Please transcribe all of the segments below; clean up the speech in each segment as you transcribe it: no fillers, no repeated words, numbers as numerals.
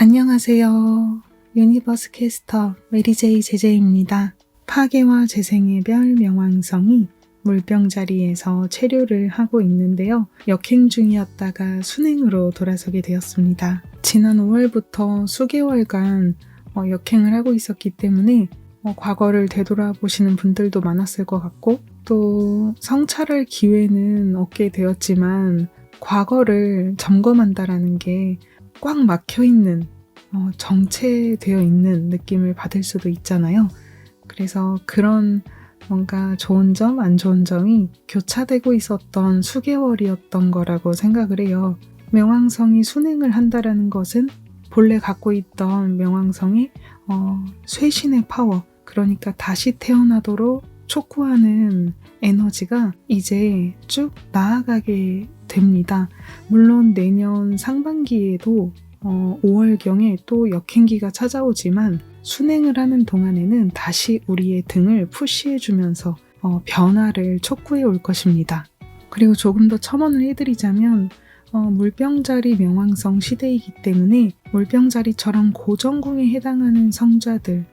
안녕하세요. 유니버스 캐스터 메리제이 제제입니다. 파괴와 재생의 별 명왕성이 물병자리에서 체류를 하고 있는데요. 역행 중이었다가 순행으로 돌아서게 되었습니다. 지난 5월부터 수개월간 역행을 하고 있었기 때문에 과거를 되돌아보시는 분들도 많았을 것 같고, 또 성찰할 기회는 얻게 되었지만 과거를 점검한다라는 게 꽉 막혀있는, 정체되어 있는 느낌을 받을 수도 있잖아요. 그래서 그런 뭔가 좋은 점, 안 좋은 점이 교차되고 있었던 수개월이었던 거라고 생각을 해요. 명왕성이 순행을 한다라는 것은 본래 갖고 있던 명왕성의 쇄신의 파워, 그러니까 다시 태어나도록 촉구하는 에너지가 이제 쭉 나아가게 됩니다. 물론 내년 상반기에도 5월경에 또 역행기가 찾아오지만 순행을 하는 동안에는 다시 우리의 등을 푸시해주면서 변화를 촉구해 올 것입니다. 그리고 조금 더 첨언을 해드리자면 물병자리 명왕성 시대이기 때문에 물병자리처럼 고정궁에 해당하는 성자들,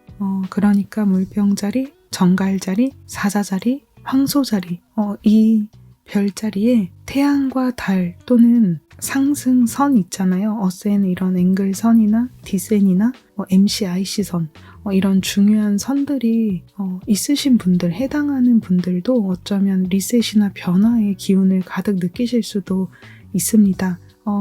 그러니까 물병자리, 정갈자리, 사자자리, 황소자리, 이 별자리에 태양과 달 또는 상승선 있잖아요. 어센 이런 앵글선이나 디센이나 MCIC선, 이런 중요한 선들이 있으신 분들, 해당하는 분들도 어쩌면 리셋이나 변화의 기운을 가득 느끼실 수도 있습니다.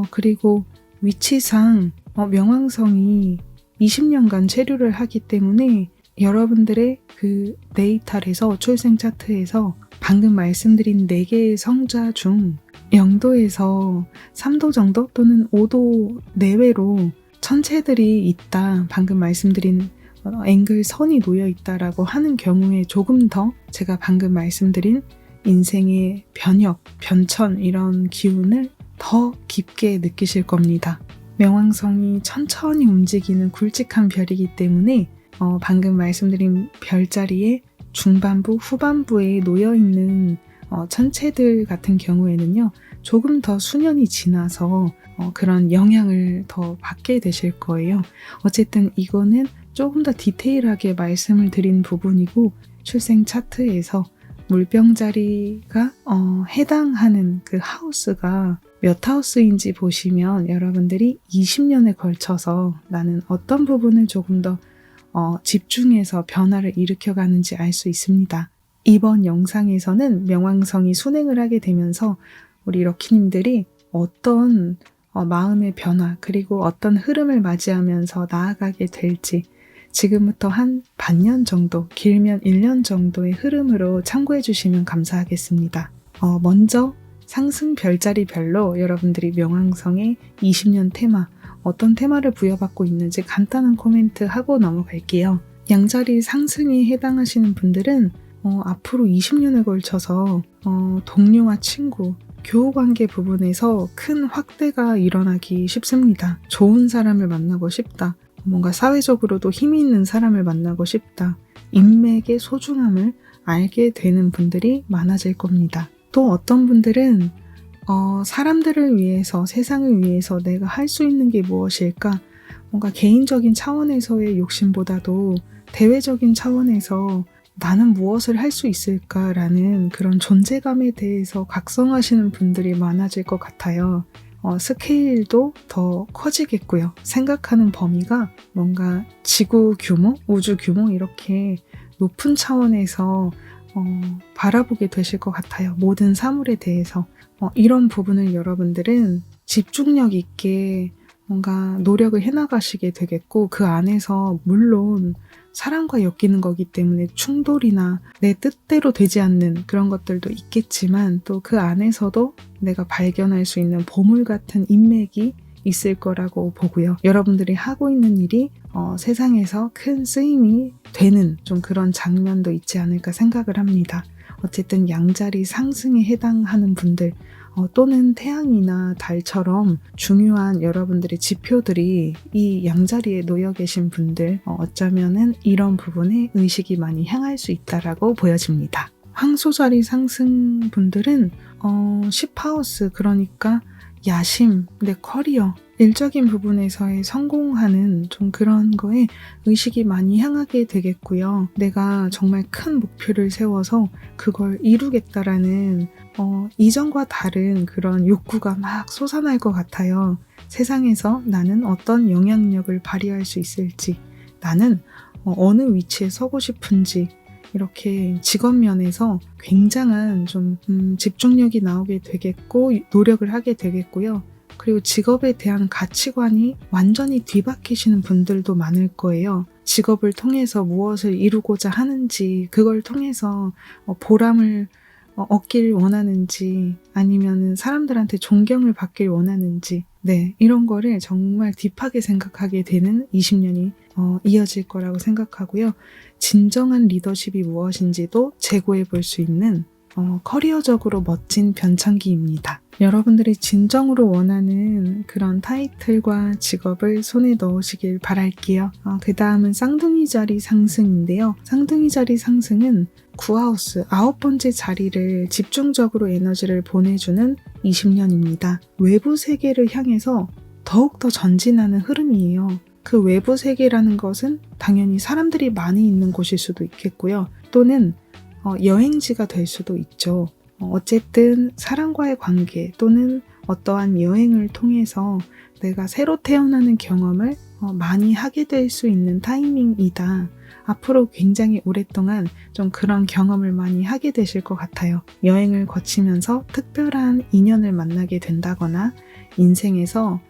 그리고 위치상 명왕성이 20년간 체류를 하기 때문에 여러분들의 그 네이탈에서, 출생 차트에서 방금 말씀드린 4개의 성자 중 0도에서 3도 정도 또는 5도 내외로 천체들이 있다, 방금 말씀드린 앵글 선이 놓여 있다라고 하는 경우에 조금 더 제가 방금 말씀드린 인생의 변혁, 변천, 이런 기운을 더 깊게 느끼실 겁니다. 명왕성이 천천히 움직이는 굵직한 별이기 때문에 방금 말씀드린 별자리에 중반부, 후반부에 놓여있는 천체들 같은 경우에는요, 조금 더 수년이 지나서 그런 영향을 더 받게 되실 거예요. 어쨌든 이거는 조금 더 디테일하게 말씀을 드린 부분이고, 출생 차트에서 물병자리가 해당하는 그 하우스가 몇 하우스인지 보시면 여러분들이 20년에 걸쳐서 나는 어떤 부분을 조금 더 집중해서 변화를 일으켜가는지 알 수 있습니다. 이번 영상에서는 명왕성이 순행을 하게 되면서 우리 럭키님들이 어떤 마음의 변화, 그리고 어떤 흐름을 맞이하면서 나아가게 될지 지금부터 한 반년 정도, 길면 1년 정도의 흐름으로 참고해 주시면 감사하겠습니다. 먼저 상승 별자리 별로 여러분들이 명왕성의 20년 테마, 어떤 테마를 부여받고 있는지 간단한 코멘트 하고 넘어갈게요. 양자리 상승에 해당하시는 분들은 앞으로 20년에 걸쳐서 동료와 친구, 교우관계 부분에서 큰 확대가 일어나기 쉽습니다. 좋은 사람을 만나고 싶다. 뭔가 사회적으로도 힘이 있는 사람을 만나고 싶다. 인맥의 소중함을 알게 되는 분들이 많아질 겁니다. 또 어떤 분들은 사람들을 위해서, 세상을 위해서 내가 할 수 있는 게 무엇일까? 뭔가 개인적인 차원에서의 욕심보다도 대외적인 차원에서 나는 무엇을 할 수 있을까라는 그런 존재감에 대해서 각성하시는 분들이 많아질 것 같아요. 스케일도 더 커지겠고요. 생각하는 범위가 뭔가 지구 규모, 우주 규모, 이렇게 높은 차원에서 바라보게 되실 것 같아요. 모든 사물에 대해서. 이런 부분을 여러분들은 집중력 있게 뭔가 노력을 해나가시게 되겠고, 그 안에서 물론 사람과 엮이는 거기 때문에 충돌이나 내 뜻대로 되지 않는 그런 것들도 있겠지만, 또 그 안에서도 내가 발견할 수 있는 보물 같은 인맥이 있을 거라고 보고요. 여러분들이 하고 있는 일이 세상에서 큰 쓰임이 되는 좀 그런 장면도 있지 않을까 생각을 합니다. 어쨌든 양자리 상승에 해당하는 분들, 또는 태양이나 달처럼 중요한 여러분들의 지표들이 이 양자리에 놓여 계신 분들, 어쩌면은 이런 부분에 의식이 많이 향할 수 있다라고 보여집니다. 황소자리 상승 분들은 10하우스, 그러니까 야심, 내 커리어, 일적인 부분에서의 성공하는 좀 그런 거에 의식이 많이 향하게 되겠고요. 내가 정말 큰 목표를 세워서 그걸 이루겠다라는 이전과 다른 그런 욕구가 막 솟아날 것 같아요. 세상에서 나는 어떤 영향력을 발휘할 수 있을지, 나는 어느 위치에 서고 싶은지, 이렇게 직업 면에서 굉장한 좀 집중력이 나오게 되겠고 노력을 하게 되겠고요. 그리고 직업에 대한 가치관이 완전히 뒤바뀌시는 분들도 많을 거예요. 직업을 통해서 무엇을 이루고자 하는지, 그걸 통해서 보람을 얻길 원하는지, 아니면 사람들한테 존경을 받길 원하는지, 네, 이런 거를 정말 딥하게 생각하게 되는 20년이 이어질 거라고 생각하고요. 진정한 리더십이 무엇인지도 재고해 볼 수 있는 커리어적으로 멋진 변창기입니다. 여러분들이 진정으로 원하는 그런 타이틀과 직업을 손에 넣으시길 바랄게요. 그 다음은 쌍둥이 자리 상승인데요. 쌍둥이 자리 상승은 구하우스 9번째 자리를 집중적으로 에너지를 보내주는 20년입니다. 외부 세계를 향해서 더욱더 전진하는 흐름이에요. 그 외부 세계라는 것은 당연히 사람들이 많이 있는 곳일 수도 있겠고요. 또는 여행지가 될 수도 있죠. 어쨌든 사람과의 관계 또는 어떠한 여행을 통해서 내가 새로 태어나는 경험을 많이 하게 될 수 있는 타이밍이다. 앞으로 굉장히 오랫동안 좀 그런 경험을 많이 하게 되실 것 같아요. 여행을 거치면서 특별한 인연을 만나게 된다거나 인생에서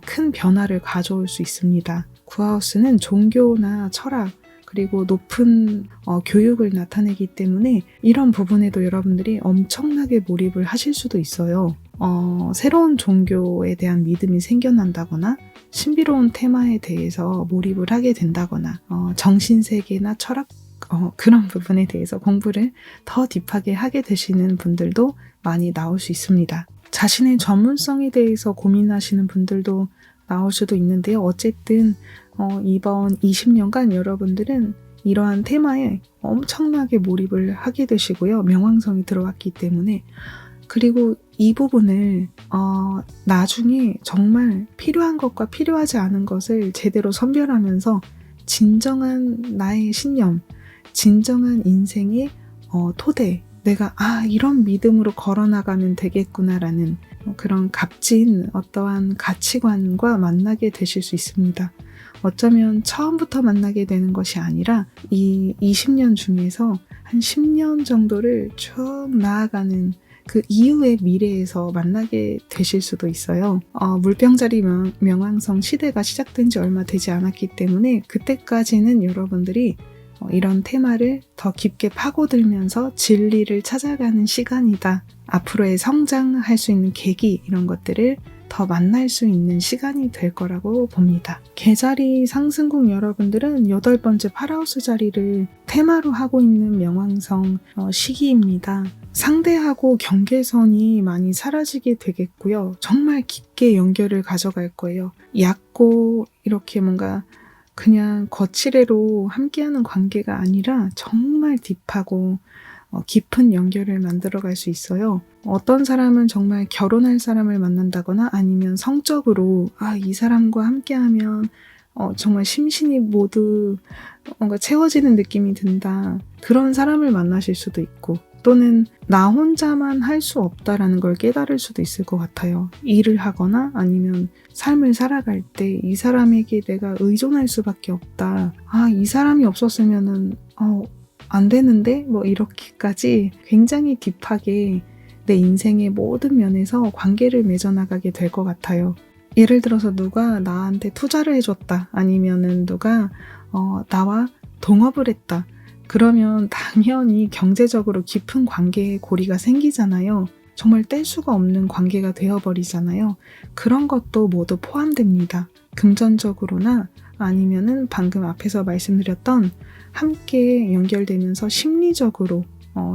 큰 변화를 가져올 수 있습니다. 구하우스는 종교나 철학, 그리고 높은 교육을 나타내기 때문에 이런 부분에도 여러분들이 엄청나게 몰입을 하실 수도 있어요. 새로운 종교에 대한 믿음이 생겨난다거나 신비로운 테마에 대해서 몰입을 하게 된다거나 정신세계나 철학 그런 부분에 대해서 공부를 더 딥하게 하게 되시는 분들도 많이 나올 수 있습니다. 자신의 전문성에 대해서 고민하시는 분들도 나올 수도 있는데요. 어쨌든 이번 20년간 여러분들은 이러한 테마에 엄청나게 몰입을 하게 되시고요. 명왕성이 들어왔기 때문에. 그리고 이 부분을 나중에 정말 필요한 것과 필요하지 않은 것을 제대로 선별하면서 진정한 나의 신념, 진정한 인생의 토대, 내가 이런 믿음으로 걸어나가면 되겠구나라는 그런 값진 어떠한 가치관과 만나게 되실 수 있습니다. 어쩌면 처음부터 만나게 되는 것이 아니라 이 20년 중에서 한 10년 정도를 쭉 나아가는 그 이후의 미래에서 만나게 되실 수도 있어요. 물병자리 명왕성 시대가 시작된 지 얼마 되지 않았기 때문에 그때까지는 여러분들이 이런 테마를 더 깊게 파고들면서 진리를 찾아가는 시간이다. 앞으로의 성장할 수 있는 계기, 이런 것들을 더 만날 수 있는 시간이 될 거라고 봅니다. 개자리 상승국 여러분들은 8번째 파라우스 자리를 테마로 하고 있는 명왕성 시기입니다. 상대하고 경계선이 많이 사라지게 되겠고요. 정말 깊게 연결을 가져갈 거예요. 얕고 이렇게 뭔가 그냥 거칠애로 함께하는 관계가 아니라 정말 딥하고 깊은 연결을 만들어갈 수 있어요. 어떤 사람은 정말 결혼할 사람을 만난다거나 아니면 성적으로 이 사람과 함께하면 정말 심신이 모두 뭔가 채워지는 느낌이 든다. 그런 사람을 만나실 수도 있고 또는 나 혼자만 할 수 없다라는 걸 깨달을 수도 있을 것 같아요. 일을 하거나 아니면 삶을 살아갈 때 이 사람에게 내가 의존할 수밖에 없다. 이 사람이 없었으면은 안 되는데? 이렇게까지 굉장히 딥하게 내 인생의 모든 면에서 관계를 맺어나가게 될 것 같아요. 예를 들어서 누가 나한테 투자를 해줬다. 아니면은 누가 나와 동업을 했다. 그러면 당연히 경제적으로 깊은 관계의 고리가 생기잖아요. 정말 뗄 수가 없는 관계가 되어버리잖아요. 그런 것도 모두 포함됩니다. 금전적으로나 아니면은 방금 앞에서 말씀드렸던 함께 연결되면서 심리적으로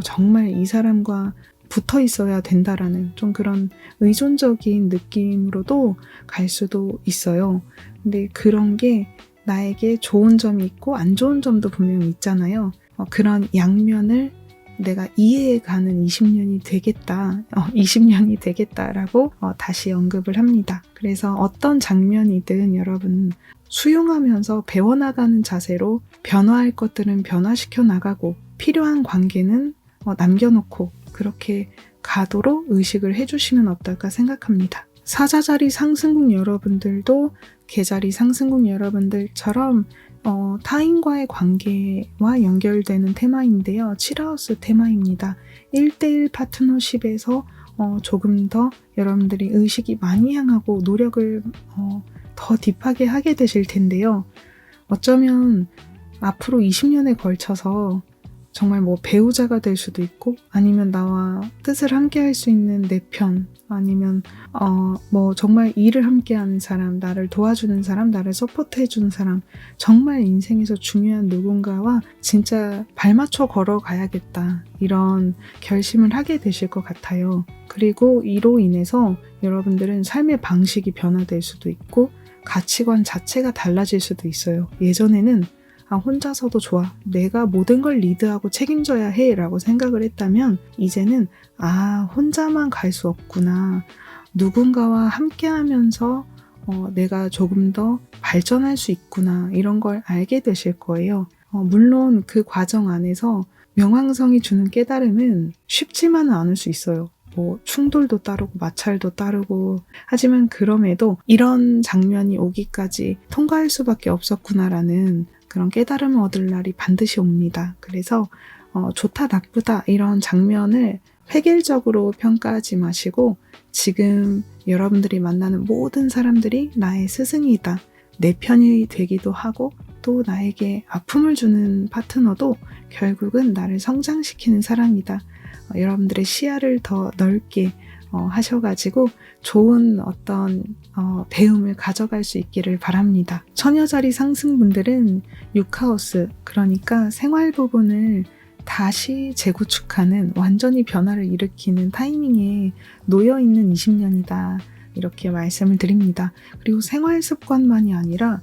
정말 이 사람과 붙어 있어야 된다라는 좀 그런 의존적인 느낌으로도 갈 수도 있어요. 근데 그런 게 나에게 좋은 점이 있고 안 좋은 점도 분명히 있잖아요. 그런 양면을 내가 이해해가는 20년이 되겠다, 20년이 되겠다라고 다시 언급을 합니다. 그래서 어떤 장면이든 여러분 수용하면서 배워나가는 자세로 변화할 것들은 변화시켜 나가고 필요한 관계는 남겨놓고 그렇게 가도록 의식을 해주시면 어떨까 생각합니다. 사자자리 상승국 여러분들도 계자리 상승국 여러분들처럼 타인과의 관계와 연결되는 테마인데요. 7하우스 테마입니다. 1대1 파트너십에서 조금 더 여러분들이 의식이 많이 향하고 노력을 더 딥하게 하게 되실 텐데요. 어쩌면 앞으로 20년에 걸쳐서 정말 뭐 배우자가 될 수도 있고 아니면 나와 뜻을 함께 할 수 있는 내 편 아니면 뭐 정말 일을 함께 하는 사람, 나를 도와주는 사람, 나를 서포트해 주는 사람, 정말 인생에서 중요한 누군가와 진짜 발맞춰 걸어가야겠다 이런 결심을 하게 되실 것 같아요. 그리고 이로 인해서 여러분들은 삶의 방식이 변화될 수도 있고 가치관 자체가 달라질 수도 있어요. 예전에는 혼자서도 좋아, 내가 모든 걸 리드하고 책임져야 해 라고 생각을 했다면 이제는 혼자만 갈 수 없구나, 누군가와 함께 하면서 내가 조금 더 발전할 수 있구나 이런 걸 알게 되실 거예요. 물론 그 과정 안에서 명왕성이 주는 깨달음은 쉽지만은 않을 수 있어요. 뭐 충돌도 따르고 마찰도 따르고 하지만 그럼에도 이런 장면이 오기까지 통과할 수밖에 없었구나라는 그런 깨달음을 얻을 날이 반드시 옵니다. 그래서 좋다 나쁘다 이런 장면을 획일적으로 평가하지 마시고 지금 여러분들이 만나는 모든 사람들이 나의 스승이다, 내 편이 되기도 하고 또 나에게 아픔을 주는 파트너도 결국은 나를 성장시키는 사람이다. 여러분들의 시야를 더 넓게 하셔가지고 좋은 어떤 배움을 가져갈 수 있기를 바랍니다. 처녀자리 상승분들은 6하우스, 그러니까 생활 부분을 다시 재구축하는 완전히 변화를 일으키는 타이밍에 놓여있는 20년이다 이렇게 말씀을 드립니다. 그리고 생활 습관만이 아니라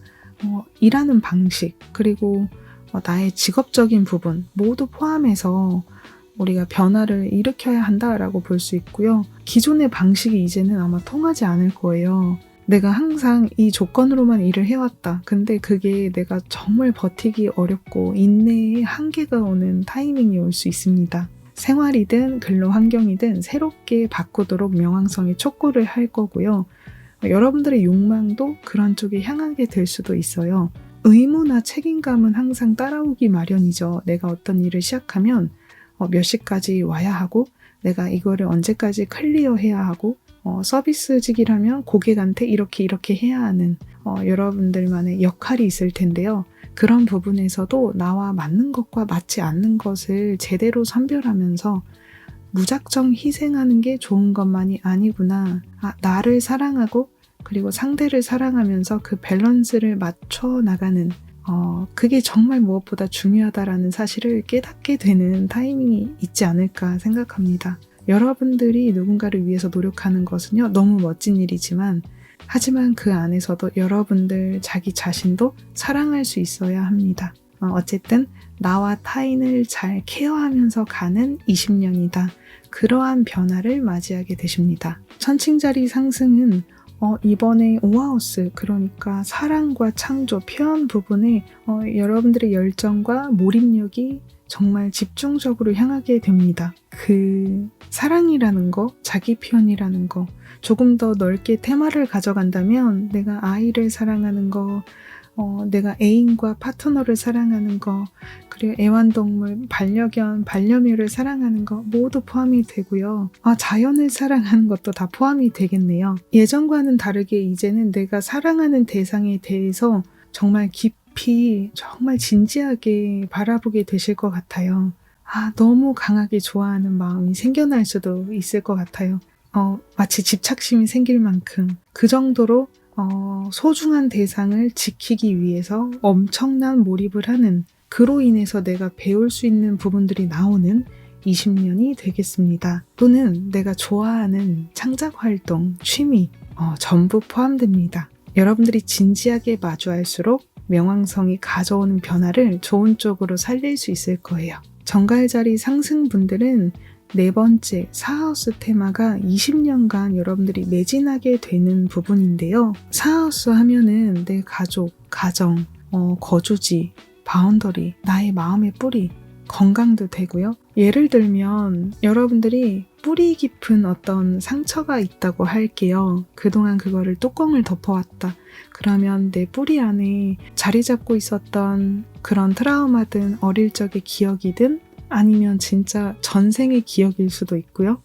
일하는 방식 그리고 나의 직업적인 부분 모두 포함해서 우리가 변화를 일으켜야 한다라고 볼 수 있고요. 기존의 방식이 이제는 아마 통하지 않을 거예요. 내가 항상 이 조건으로만 일을 해왔다. 근데 그게 내가 정말 버티기 어렵고 인내의 한계가 오는 타이밍이 올 수 있습니다. 생활이든 근로 환경이든 새롭게 바꾸도록 명왕성이 촉구를 할 거고요. 여러분들의 욕망도 그런 쪽에 향하게 될 수도 있어요. 의무나 책임감은 항상 따라오기 마련이죠. 내가 어떤 일을 시작하면 몇 시까지 와야 하고 내가 이거를 언제까지 클리어해야 하고 서비스직이라면 고객한테 이렇게 해야 하는 여러분들만의 역할이 있을 텐데요. 그런 부분에서도 나와 맞는 것과 맞지 않는 것을 제대로 선별하면서 무작정 희생하는 게 좋은 것만이 아니구나. 나를 사랑하고 그리고 상대를 사랑하면서 그 밸런스를 맞춰 나가는 그게 정말 무엇보다 중요하다라는 사실을 깨닫게 되는 타이밍이 있지 않을까 생각합니다. 여러분들이 누군가를 위해서 노력하는 것은요, 너무 멋진 일이지만 하지만 그 안에서도 여러분들 자기 자신도 사랑할 수 있어야 합니다. 어쨌든 나와 타인을 잘 케어하면서 가는 20년이다. 그러한 변화를 맞이하게 되십니다. 천칭자리 상승은 이번에 5하우스, 그러니까 사랑과 창조, 표현 부분에 여러분들의 열정과 몰입력이 정말 집중적으로 향하게 됩니다. 그 사랑이라는 거, 자기 표현이라는 거, 조금 더 넓게 테마를 가져간다면 내가 아이를 사랑하는 거, 내가 애인과 파트너를 사랑하는 거, 그리고 애완동물, 반려견, 반려묘를 사랑하는 거 모두 포함이 되고요. 자연을 사랑하는 것도 다 포함이 되겠네요. 예전과는 다르게 이제는 내가 사랑하는 대상에 대해서 정말 깊이, 정말 진지하게 바라보게 되실 것 같아요. 너무 강하게 좋아하는 마음이 생겨날 수도 있을 것 같아요. 마치 집착심이 생길 만큼 그 정도로 소중한 대상을 지키기 위해서 엄청난 몰입을 하는, 그로 인해서 내가 배울 수 있는 부분들이 나오는 20년이 되겠습니다. 또는 내가 좋아하는 창작 활동, 취미 전부 포함됩니다. 여러분들이 진지하게 마주할수록 명왕성이 가져오는 변화를 좋은 쪽으로 살릴 수 있을 거예요. 정갈자리 상승분들은 네 번째 사하우스 테마가 20년간 여러분들이 매진하게 되는 부분인데요. 사하우스 하면은 내 가족, 가정, 거주지, 바운더리, 나의 마음의 뿌리, 건강도 되고요. 예를 들면 여러분들이 뿌리 깊은 어떤 상처가 있다고 할게요. 그동안 그거를 뚜껑을 덮어왔다. 그러면 내 뿌리 안에 자리 잡고 있었던 그런 트라우마든 어릴 적의 기억이든 아니면 진짜 전생의 기억일 수도 있고요.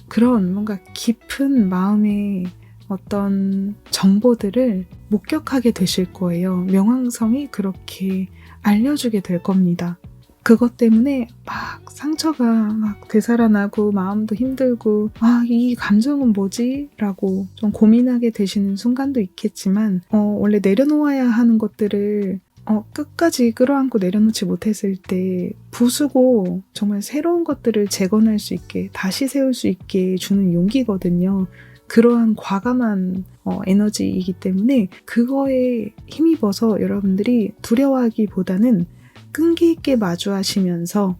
그런 뭔가 깊은 마음의 어떤 정보들을 목격하게 되실 거예요. 명왕성이 그렇게 알려주게 될 겁니다. 그것 때문에 막 상처가 막 되살아나고 마음도 힘들고 이 감정은 뭐지? 라고 좀 고민하게 되시는 순간도 있겠지만 원래 내려놓아야 하는 것들을 끝까지 끌어안고 내려놓지 못했을 때 부수고 정말 새로운 것들을 재건할 수 있게 다시 세울 수 있게 주는 용기거든요. 그러한 과감한 에너지이기 때문에 그거에 힘입어서 여러분들이 두려워하기보다는 끈기 있게 마주하시면서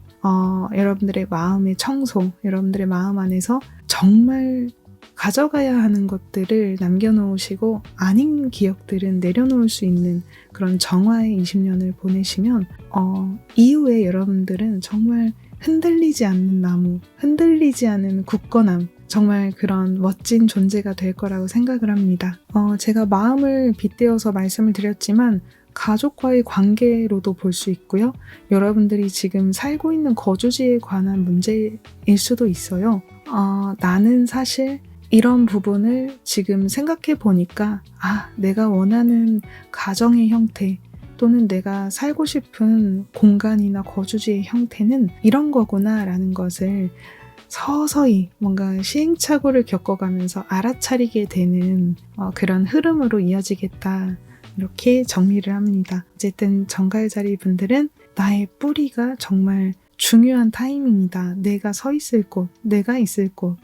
여러분들의 마음의 청소, 여러분들의 마음 안에서 정말 가져가야 하는 것들을 남겨놓으시고 아닌 기억들은 내려놓을 수 있는 그런 정화의 20년을 보내시면 이후에 여러분들은 정말 흔들리지 않는 나무, 흔들리지 않은 굳건함, 정말 그런 멋진 존재가 될 거라고 생각을 합니다. 제가 마음을 빗대어서 말씀을 드렸지만 가족과의 관계로도 볼 수 있고요. 여러분들이 지금 살고 있는 거주지에 관한 문제일 수도 있어요. 나는 사실 이런 부분을 지금 생각해 보니까 내가 원하는 가정의 형태 또는 내가 살고 싶은 공간이나 거주지의 형태는 이런 거구나 라는 것을 서서히 뭔가 시행착오를 겪어가면서 알아차리게 되는 그런 흐름으로 이어지겠다. 이렇게 정리를 합니다. 어쨌든 정갈자리 분들은 나의 뿌리가 정말 중요한 타이밍이다. 내가 서 있을 곳, 내가 있을 곳.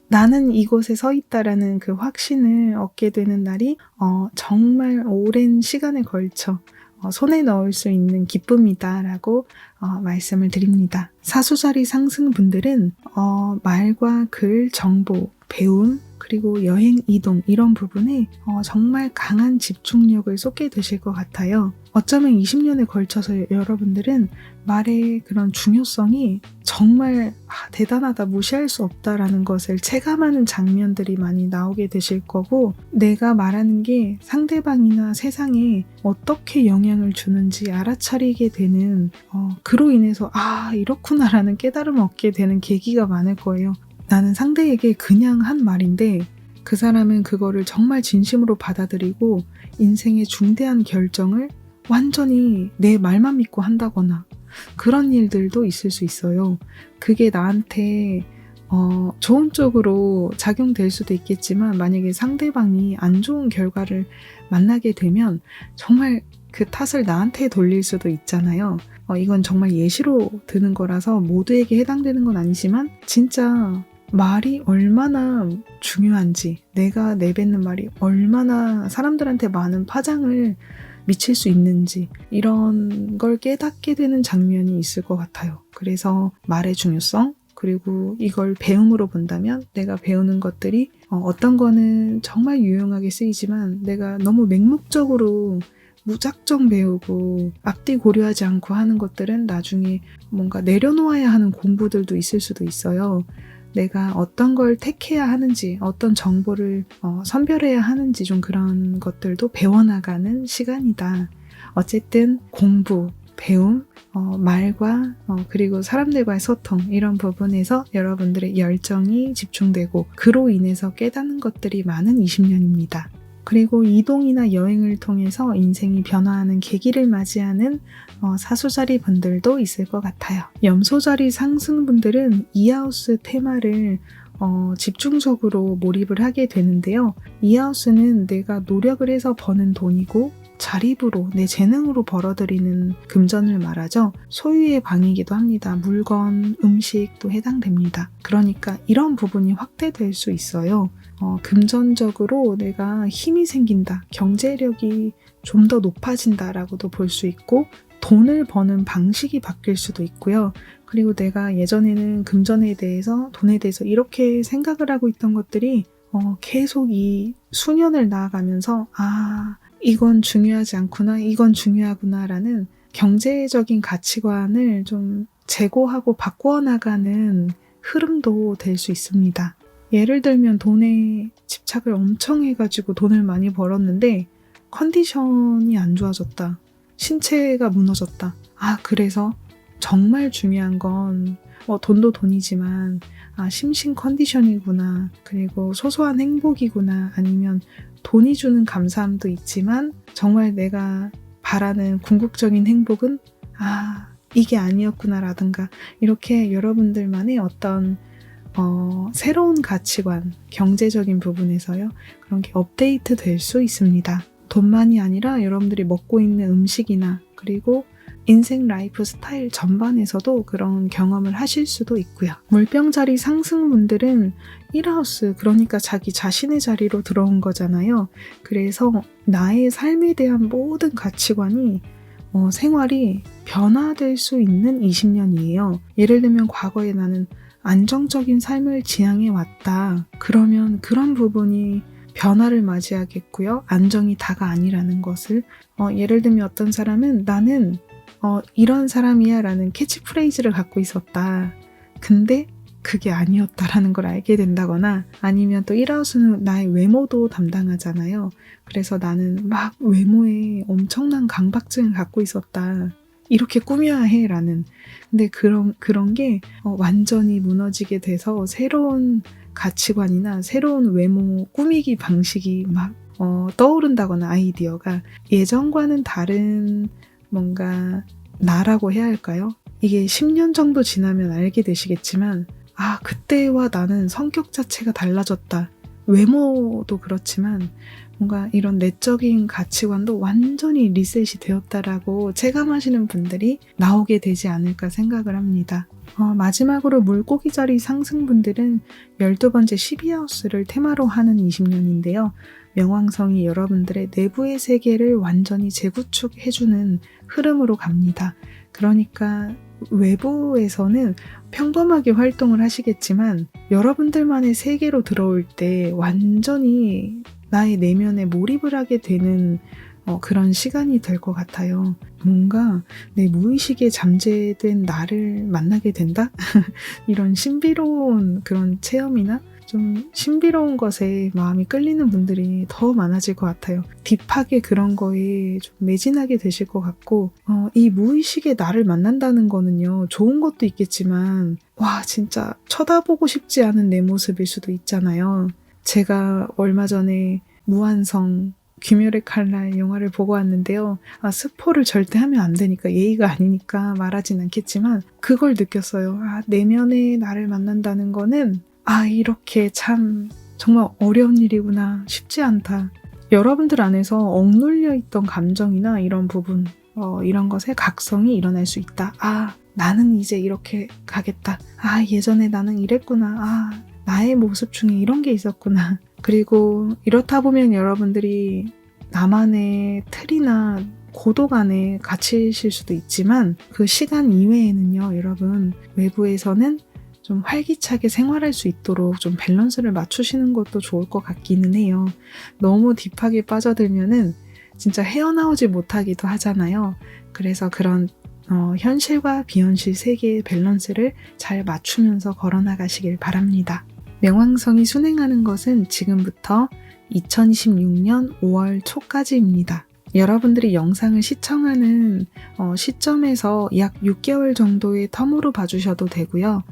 나는 이곳에 서 있다라는 그 확신을 얻게 되는 날이 정말 오랜 시간에 걸쳐 손에 넣을 수 있는 기쁨이다라고 말씀을 드립니다. 사수자리 상승분들은 말과 글, 정보, 배움, 그리고 여행, 이동 이런 부분에 정말 강한 집중력을 쏟게 되실 것 같아요. 어쩌면 20년에 걸쳐서 여러분들은 말의 그런 중요성이 정말 대단하다, 무시할 수 없다라는 것을 체감하는 장면들이 많이 나오게 되실 거고 내가 말하는 게 상대방이나 세상에 어떻게 영향을 주는지 알아차리게 되는 그로 인해서 이렇구나라는 깨달음을 얻게 되는 계기가 많을 거예요. 나는 상대에게 그냥 한 말인데 그 사람은 그거를 정말 진심으로 받아들이고 인생의 중대한 결정을 완전히 내 말만 믿고 한다거나 그런 일들도 있을 수 있어요. 그게 나한테 좋은 쪽으로 작용될 수도 있겠지만 만약에 상대방이 안 좋은 결과를 만나게 되면 정말 그 탓을 나한테 돌릴 수도 있잖아요. 이건 정말 예시로 드는 거라서 모두에게 해당되는 건 아니지만 진짜 말이 얼마나 중요한지, 내가 내뱉는 말이 얼마나 사람들한테 많은 파장을 미칠 수 있는지 이런 걸 깨닫게 되는 장면이 있을 것 같아요. 그래서 말의 중요성, 그리고 이걸 배움으로 본다면 내가 배우는 것들이 어떤 거는 정말 유용하게 쓰이지만 내가 너무 맹목적으로 무작정 배우고 앞뒤 고려하지 않고 하는 것들은 나중에 뭔가 내려놓아야 하는 공부들도 있을 수도 있어요. 내가 어떤 걸 택해야 하는지, 어떤 정보를 선별해야 하는지 좀 그런 것들도 배워나가는 시간이다. 어쨌든 공부, 배움, 말과 그리고 사람들과의 소통 이런 부분에서 여러분들의 열정이 집중되고 그로 인해서 깨닫는 것들이 많은 20년입니다. 그리고 이동이나 여행을 통해서 인생이 변화하는 계기를 맞이하는 사수자리 분들도 있을 것 같아요. 염소자리 상승분들은 이하우스 테마를 집중적으로 몰입을 하게 되는데요. 이하우스는 내가 노력을 해서 버는 돈이고 자립으로 내 재능으로 벌어들이는 금전을 말하죠. 소유의 방이기도 합니다. 물건, 음식도 해당됩니다. 그러니까 이런 부분이 확대될 수 있어요. 금전적으로 내가 힘이 생긴다, 경제력이 좀 더 높아진다라고도 볼 수 있고 돈을 버는 방식이 바뀔 수도 있고요. 그리고 내가 예전에는 금전에 대해서, 돈에 대해서 이렇게 생각을 하고 있던 것들이 계속 이 수년을 나아가면서 이건 중요하지 않구나, 이건 중요하구나라는 경제적인 가치관을 좀 재고하고 바꾸어 나가는 흐름도 될 수 있습니다. 예를 들면 돈에 집착을 엄청 해가지고 돈을 많이 벌었는데 컨디션이 안 좋아졌다. 신체가 무너졌다. 그래서 정말 중요한 건 돈도 돈이지만 심신 컨디션이구나. 그리고 소소한 행복이구나. 아니면 돈이 주는 감사함도 있지만 정말 내가 바라는 궁극적인 행복은 이게 아니었구나라든가 이렇게 여러분들만의 어떤 새로운 가치관, 경제적인 부분에서요. 그런 게 업데이트 될 수 있습니다. 돈만이 아니라 여러분들이 먹고 있는 음식이나 그리고 인생 라이프 스타일 전반에서도 그런 경험을 하실 수도 있고요. 물병자리 상승분들은 1하우스, 그러니까 자기 자신의 자리로 들어온 거잖아요. 그래서 나의 삶에 대한 모든 가치관이 생활이 변화될 수 있는 20년이에요. 예를 들면 과거에 나는 안정적인 삶을 지향해 왔다. 그러면 그런 부분이 변화를 맞이하겠고요. 안정이 다가 아니라는 것을. 예를 들면 어떤 사람은 나는 이런 사람이야 라는 캐치프레이즈를 갖고 있었다. 근데 그게 아니었다라는 걸 알게 된다거나 아니면 또 1하우스는 나의 외모도 담당하잖아요. 그래서 나는 막 외모에 엄청난 강박증을 갖고 있었다. 이렇게 꾸며야 해 라는. 근데 그런 게 완전히 무너지게 돼서 새로운 가치관이나 새로운 외모 꾸미기 방식이 막 떠오른다거나 아이디어가 예전과는 다른 뭔가 나라고 해야 할까요? 이게 10년 정도 지나면 알게 되시겠지만 그때와 나는 성격 자체가 달라졌다. 외모도 그렇지만 뭔가 이런 내적인 가치관도 완전히 리셋이 되었다라고 체감하시는 분들이 나오게 되지 않을까 생각을 합니다. 마지막으로 물고기 자리 상승분들은 12번째 12하우스를 테마로 하는 20년인데요. 명왕성이 여러분들의 내부의 세계를 완전히 재구축해주는 흐름으로 갑니다. 그러니까 외부에서는 평범하게 활동을 하시겠지만 여러분들만의 세계로 들어올 때 완전히 나의 내면에 몰입을 하게 되는 그런 시간이 될 것 같아요. 뭔가 내 무의식에 잠재된 나를 만나게 된다? 이런 신비로운 그런 체험이나 좀 신비로운 것에 마음이 끌리는 분들이 더 많아질 것 같아요. 딥하게 그런 거에 좀 매진하게 되실 것 같고 이 무의식의 나를 만난다는 거는요. 좋은 것도 있겠지만 진짜 쳐다보고 싶지 않은 내 모습일 수도 있잖아요. 제가 얼마 전에 무한성 귀멸의 칼날 영화를 보고 왔는데요. 스포를 절대 하면 안 되니까 예의가 아니니까 말하진 않겠지만 그걸 느꼈어요. 내면의 나를 만난다는 거는 이렇게 참 정말 어려운 일이구나. 쉽지 않다. 여러분들 안에서 억눌려 있던 감정이나 이런 부분, 이런 것에 각성이 일어날 수 있다. 나는 이제 이렇게 가겠다. 예전에 나는 이랬구나. 나의 모습 중에 이런 게 있었구나. 그리고 이렇다 보면 여러분들이 나만의 틀이나 고독 안에 갇히실 수도 있지만 그 시간 이외에는요, 여러분 외부에서는 좀 활기차게 생활할 수 있도록 좀 밸런스를 맞추시는 것도 좋을 것 같기는 해요. 너무 딥하게 빠져들면은 진짜 헤어나오지 못하기도 하잖아요. 그래서 그런 현실과 비현실 세계의 밸런스를 잘 맞추면서 걸어나가시길 바랍니다. 명왕성이 순행하는 것은 지금부터 2026년 5월 초까지입니다. 여러분들이 영상을 시청하는 시점에서 약 6개월 정도의 텀으로 봐주셔도 되고요.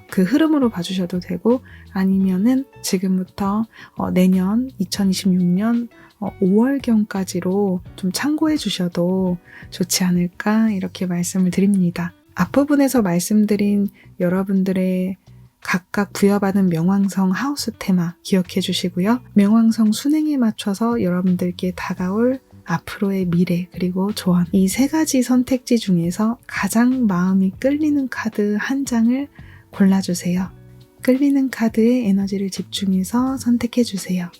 그 흐름으로 봐주셔도 되고 아니면은 지금부터 내년 2026년 5월경까지로 좀 참고해 주셔도 좋지 않을까 이렇게 말씀을 드립니다. 앞부분에서 말씀드린 여러분들의 각각 부여받은 명왕성 하우스 테마 기억해 주시고요. 명왕성 순행에 맞춰서 여러분들께 다가올 앞으로의 미래 그리고 조언 이 세 가지 선택지 중에서 가장 마음이 끌리는 카드 한 장을 골라주세요. 끌리는 카드에 에너지를 집중해서 선택해 주세요.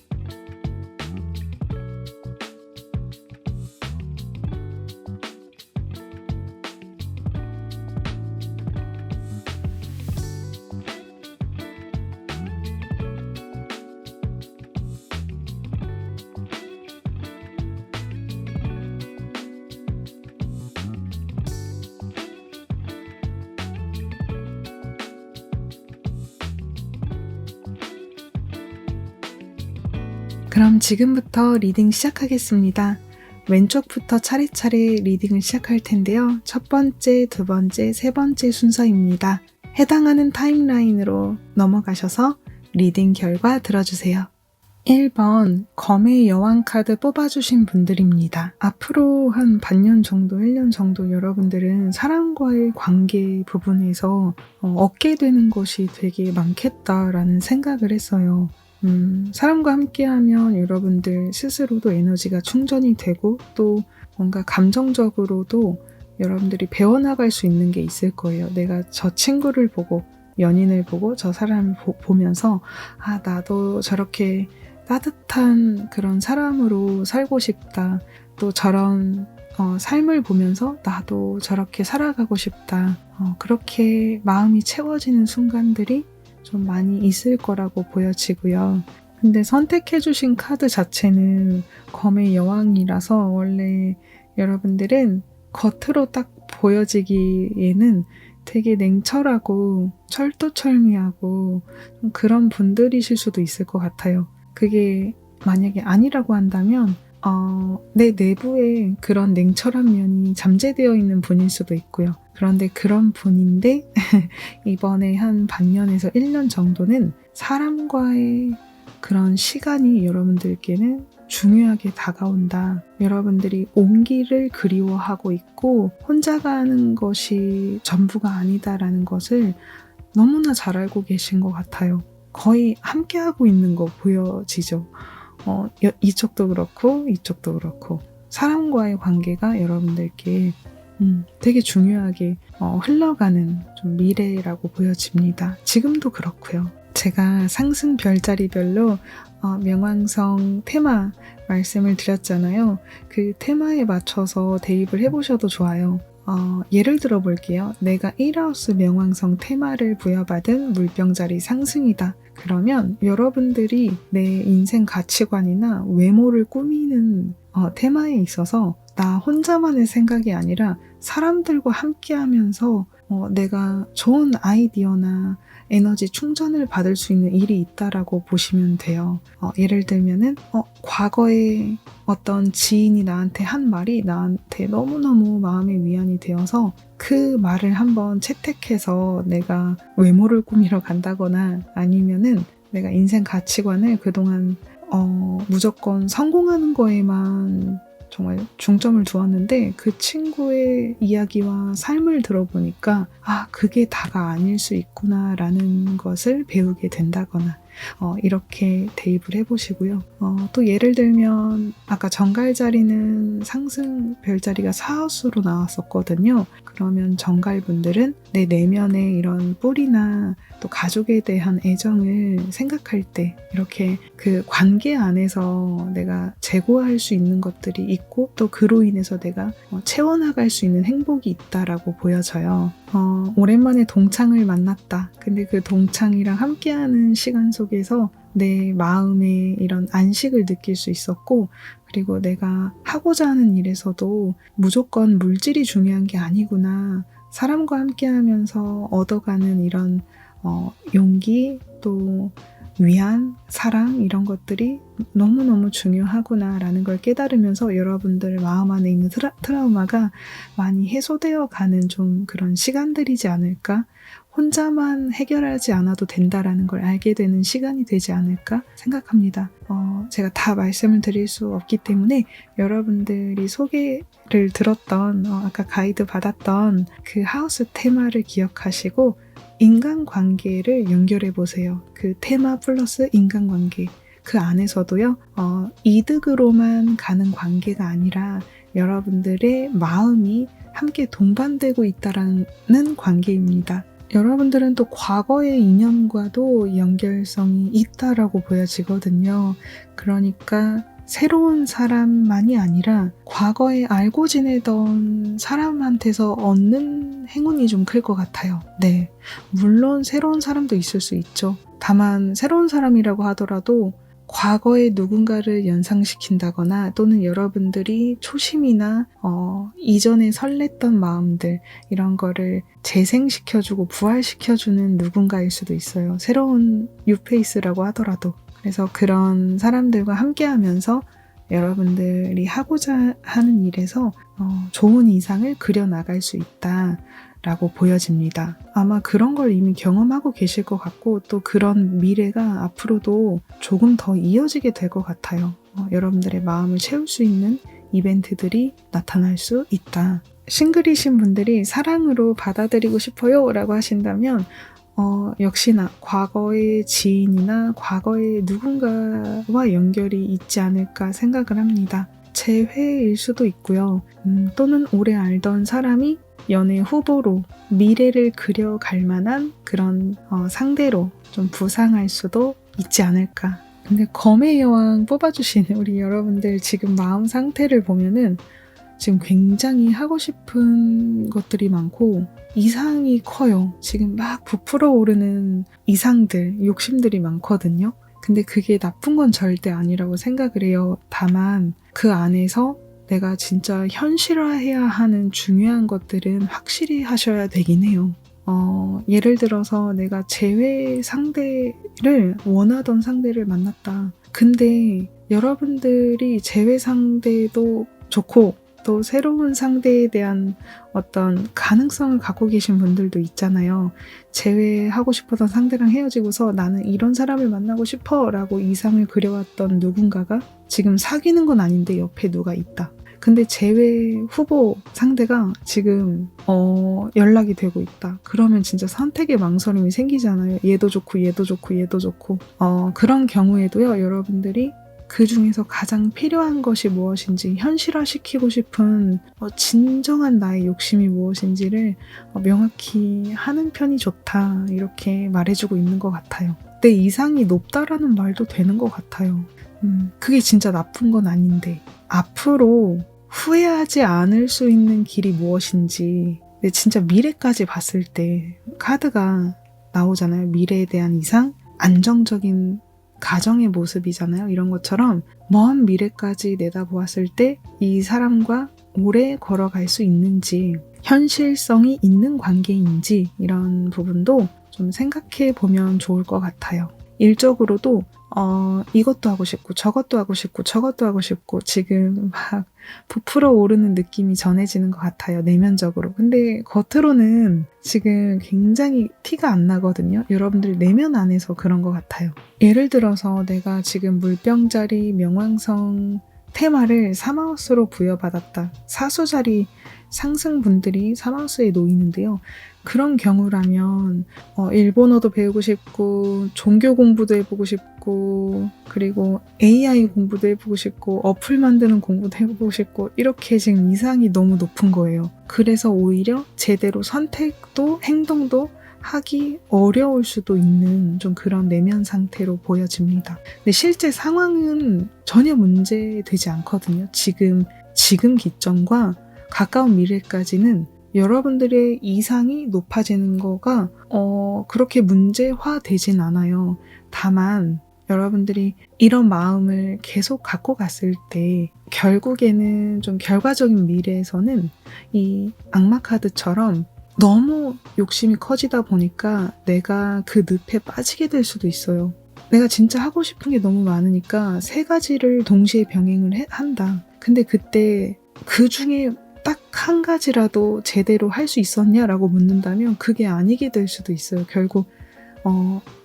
그럼 지금부터 리딩 시작하겠습니다. 왼쪽부터 차례차례 리딩을 시작할 텐데요. 첫 번째, 두 번째, 세 번째 순서입니다. 해당하는 타임라인으로 넘어가셔서 리딩 결과 들어주세요. 1번 검의 여왕 카드 뽑아주신 분들입니다. 앞으로 한 반년 정도, 1년 정도 여러분들은 사람과의 관계 부분에서 얻게 되는 것이 되게 많겠다라는 생각을 했어요. 사람과 함께하면 여러분들 스스로도 에너지가 충전이 되고 또 뭔가 감정적으로도 여러분들이 배워나갈 수 있는 게 있을 거예요. 내가 저 친구를 보고 연인을 보고 저 사람을 보면서 아 나도 저렇게 따뜻한 그런 사람으로 살고 싶다. 또 저런 삶을 보면서 나도 저렇게 살아가고 싶다. 그렇게 마음이 채워지는 순간들이 좀 많이 있을 거라고 보여지고요. 근데 선택해주신 카드 자체는 검의 여왕이라서 원래 여러분들은 겉으로 딱 보여지기에는 되게 냉철하고 철두철미하고 좀 그런 분들이실 수도 있을 것 같아요. 그게 만약에 아니라고 한다면 내 내부에 그런 냉철한 면이 잠재되어 있는 분일 수도 있고요. 그런데 그런 분인데 이번에 한 반년에서 1년 정도는 사람과의 그런 시간이 여러분들께는 중요하게 다가온다. 여러분들이 온기를 그리워하고 있고 혼자 가는 것이 전부가 아니다라는 것을 너무나 잘 알고 계신 것 같아요. 거의 함께하고 있는 거 보여지죠. 이쪽도 그렇고 이쪽도 그렇고 사람과의 관계가 여러분들께 되게 중요하게 흘러가는 좀 미래라고 보여집니다. 지금도 그렇고요. 제가 상승 별자리별로 명왕성 테마 말씀을 드렸잖아요. 그 테마에 맞춰서 대입을 해보셔도 좋아요. 예를 들어 볼게요. 내가 1하우스 명왕성 테마를 부여받은 물병자리 상승이다. 그러면 여러분들이 내 인생 가치관이나 외모를 꾸미는 테마에 있어서 나 혼자만의 생각이 아니라 사람들과 함께 하면서 내가 좋은 아이디어나 에너지 충전을 받을 수 있는 일이 있다라고 보시면 돼요. 예를 들면은 과거에 어떤 지인이 나한테 한 말이 나한테 너무너무 마음의 위안이 되어서 그 말을 한번 채택해서 내가 외모를 꾸미러 간다거나 아니면은 내가 인생 가치관을 그동안 무조건 성공하는 거에만 정말 중점을 두었는데 그 친구의 이야기와 삶을 들어보니까 그게 다가 아닐 수 있구나라는 것을 배우게 된다거나 이렇게 대입을 해보시고요. 또 예를 들면 아까 정갈자리는 상승 별자리가 4하우스로 나왔었거든요. 그러면 정갈분들은 내 내면의 이런 뿌리나 또 가족에 대한 애정을 생각할 때 이렇게 그 관계 안에서 내가 제고할 수 있는 것들이 있고 또 그로 인해서 내가 채워나갈 수 있는 행복이 있다라고 보여져요. 오랜만에 동창을 만났다. 근데 그 동창이랑 함께하는 시간 속에서 내 마음에 이런 안식을 느낄 수 있었고 그리고 내가 하고자 하는 일에서도 무조건 물질이 중요한 게 아니구나. 사람과 함께하면서 얻어가는 이런 용기 또 위안, 사랑 이런 것들이 너무너무 중요하구나라는 걸 깨달으면서 여러분들 마음 안에 있는 트라우마가 많이 해소되어 가는 좀 그런 시간들이지 않을까? 혼자만 해결하지 않아도 된다라는 걸 알게 되는 시간이 되지 않을까 생각합니다. 제가 다 말씀을 드릴 수 없기 때문에 여러분들이 소개를 들었던 아까 가이드 받았던 그 하우스 테마를 기억하시고 인간관계를 연결해 보세요. 그 테마 플러스 인간관계. 그 안에서도요, 이득으로만 가는 관계가 아니라 여러분들의 마음이 함께 동반되고 있다는 관계입니다. 여러분들은 또 과거의 인연과도 연결성이 있다라고 보여지거든요. 그러니까 새로운 사람만이 아니라 과거에 알고 지내던 사람한테서 얻는 행운이 좀 클 것 같아요. 네, 물론 새로운 사람도 있을 수 있죠. 다만 새로운 사람이라고 하더라도 과거의 누군가를 연상시킨다거나 또는 여러분들이 초심이나 이전에 설렜던 마음들 이런 거를 재생시켜주고 부활시켜주는 누군가일 수도 있어요. 새로운 뉴페이스라고 하더라도. 그래서 그런 사람들과 함께 하면서 여러분들이 하고자 하는 일에서 좋은 이상을 그려나갈 수 있다라고 보여집니다. 아마 그런 걸 이미 경험하고 계실 것 같고 또 그런 미래가 앞으로도 조금 더 이어지게 될 것 같아요. 여러분들의 마음을 채울 수 있는 이벤트들이 나타날 수 있다. 싱글이신 분들이 사랑으로 받아들이고 싶어요 라고 하신다면 역시나 과거의 지인이나 과거의 누군가와 연결이 있지 않을까 생각을 합니다. 재회일 수도 있고요. 또는 오래 알던 사람이 연애 후보로 미래를 그려갈 만한 그런 상대로 좀 부상할 수도 있지 않을까. 근데 검의 여왕 뽑아주신 우리 여러분들 지금 마음 상태를 보면은 지금 굉장히 하고 싶은 것들이 많고 이상이 커요. 지금 막 부풀어 오르는 이상들, 욕심들이 많거든요. 근데 그게 나쁜 건 절대 아니라고 생각을 해요. 다만 그 안에서 내가 진짜 현실화해야 하는 중요한 것들은 확실히 하셔야 되긴 해요. 예를 들어서 내가 재회 상대를 원하던 상대를 만났다. 근데 여러분들이 재회 상대도 좋고 또 새로운 상대에 대한 어떤 가능성을 갖고 계신 분들도 있잖아요. 재회하고 싶었던 상대랑 헤어지고서 나는 이런 사람을 만나고 싶어 라고 이상을 그려왔던 누군가가 지금 사귀는 건 아닌데 옆에 누가 있다. 근데 재회 후보 상대가 지금 연락이 되고 있다. 그러면 진짜 선택의 망설임이 생기잖아요. 얘도 좋고 얘도 좋고 얘도 좋고 그런 경우에도요. 여러분들이 그 중에서 가장 필요한 것이 무엇인지 현실화시키고 싶은 진정한 나의 욕심이 무엇인지를 명확히 하는 편이 좋다 이렇게 말해주고 있는 것 같아요. 내 이상이 높다라는 말도 되는 것 같아요. 그게 진짜 나쁜 건 아닌데 앞으로 후회하지 않을 수 있는 길이 무엇인지 근데 진짜 미래까지 봤을 때 카드가 나오잖아요. 미래에 대한 이상, 안정적인 가정의 모습이잖아요. 이런 것처럼 먼 미래까지 내다보았을 때 이 사람과 오래 걸어갈 수 있는지 현실성이 있는 관계인지 이런 부분도 좀 생각해 보면 좋을 것 같아요. 일적으로도 이것도 하고 싶고 저것도 하고 싶고 저것도 하고 싶고 지금 막 부풀어 오르는 느낌이 전해지는 것 같아요. 내면적으로. 근데 겉으로는 지금 굉장히 티가 안 나거든요. 여러분들 내면 안에서 그런 것 같아요. 예를 들어서 내가 지금 물병자리 명왕성 테마를 사마우스로 부여받았다. 사수자리 상승분들이 사마우스에 놓이는데요. 그런 경우라면 일본어도 배우고 싶고 종교 공부도 해보고 싶고 그리고 AI 공부도 해보고 싶고 어플 만드는 공부도 해보고 싶고 이렇게 지금 이상이 너무 높은 거예요. 그래서 오히려 제대로 선택도 행동도 하기 어려울 수도 있는 좀 그런 내면 상태로 보여집니다. 근데 실제 상황은 전혀 문제되지 않거든요. 지금 기점과 가까운 미래까지는 여러분들의 이상이 높아지는 거가 그렇게 문제화되진 않아요. 다만 여러분들이 이런 마음을 계속 갖고 갔을 때 결국에는 좀 결과적인 미래에서는 이 악마 카드처럼 너무 욕심이 커지다 보니까 내가 그 늪에 빠지게 될 수도 있어요. 내가 진짜 하고 싶은 게 너무 많으니까 세 가지를 동시에 병행을 한다. 근데 그때 그 중에 딱 한 가지라도 제대로 할 수 있었냐라고 묻는다면 그게 아니게 될 수도 있어요. 결국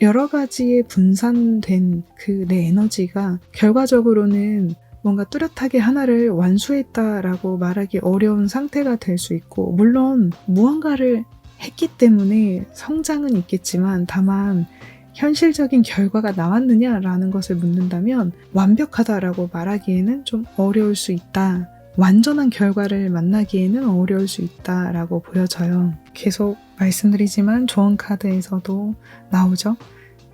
여러 가지에 분산된 그 내 에너지가 결과적으로는 뭔가 뚜렷하게 하나를 완수했다라고 말하기 어려운 상태가 될 수 있고 물론 무언가를 했기 때문에 성장은 있겠지만 다만 현실적인 결과가 나왔느냐라는 것을 묻는다면 완벽하다라고 말하기에는 좀 어려울 수 있다. 완전한 결과를 만나기에는 어려울 수 있다라고 보여져요. 계속 말씀드리지만 조언 카드에서도 나오죠.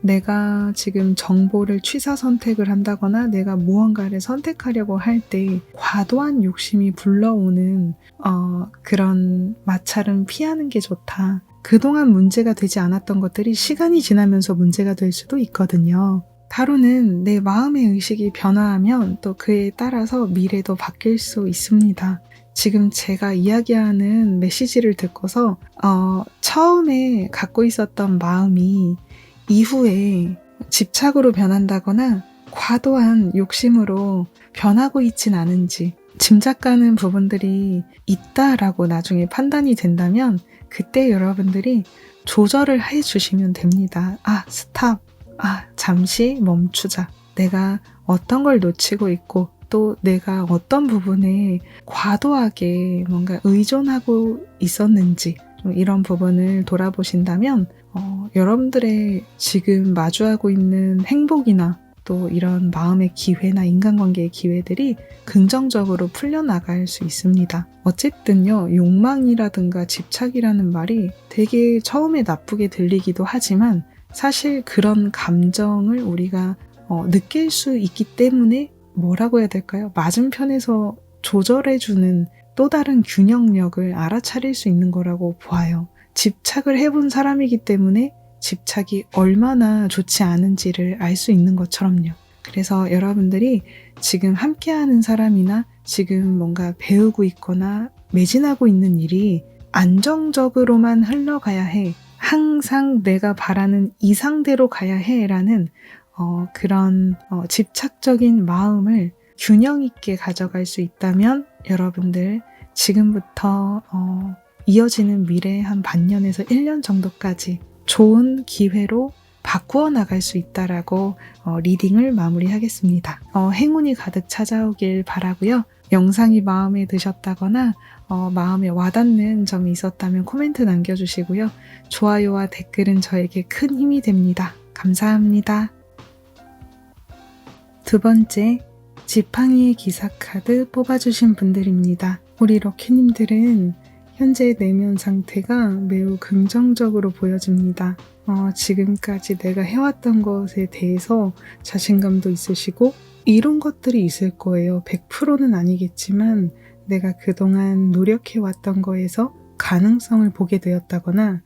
내가 지금 정보를 취사 선택을 한다거나 내가 무언가를 선택하려고 할 때 과도한 욕심이 불러오는 그런 마찰은 피하는 게 좋다. 그동안 문제가 되지 않았던 것들이 시간이 지나면서 문제가 될 수도 있거든요. 타로는 내 마음의 의식이 변화하면 또 그에 따라서 미래도 바뀔 수 있습니다. 지금 제가 이야기하는 메시지를 듣고서 처음에 갖고 있었던 마음이 이후에 집착으로 변한다거나 과도한 욕심으로 변하고 있진 않은지 짐작가는 부분들이 있다라고 나중에 판단이 된다면 그때 여러분들이 조절을 해주시면 됩니다. 스탑. 잠시 멈추자. 내가 어떤 걸 놓치고 있고 또 내가 어떤 부분에 과도하게 뭔가 의존하고 있었는지 이런 부분을 돌아보신다면 여러분들의 지금 마주하고 있는 행복이나 또 이런 마음의 기회나 인간관계의 기회들이 긍정적으로 풀려나갈 수 있습니다. 어쨌든요, 욕망이라든가 집착이라는 말이 되게 처음에 나쁘게 들리기도 하지만 사실 그런 감정을 우리가 느낄 수 있기 때문에 뭐라고 해야 될까요? 맞은편에서 조절해주는 또 다른 균형력을 알아차릴 수 있는 거라고 보아요. 집착을 해본 사람이기 때문에 집착이 얼마나 좋지 않은지를 알 수 있는 것처럼요. 그래서 여러분들이 지금 함께하는 사람이나 지금 뭔가 배우고 있거나 매진하고 있는 일이 안정적으로만 흘러가야 해. 항상 내가 바라는 이상대로 가야 해 라는 그런 집착적인 마음을 균형 있게 가져갈 수 있다면 여러분들 지금부터 이어지는 미래 한 반년에서 1년 정도까지 좋은 기회로 바꾸어 나갈 수 있다라고 리딩을 마무리하겠습니다. 행운이 가득 찾아오길 바라고요. 영상이 마음에 드셨다거나 마음에 와닿는 점이 있었다면 코멘트 남겨주시고요. 좋아요와 댓글은 저에게 큰 힘이 됩니다. 감사합니다. 두 번째, 지팡이의 기사카드 뽑아주신 분들입니다. 우리 럭키님들은 현재 내면 상태가 매우 긍정적으로 보여집니다. 지금까지 내가 해왔던 것에 대해서 자신감도 있으시고 이런 것들이 있을 거예요. 100%는 아니겠지만 내가 그동안 노력해왔던 거에서 가능성을 보게 되었다거나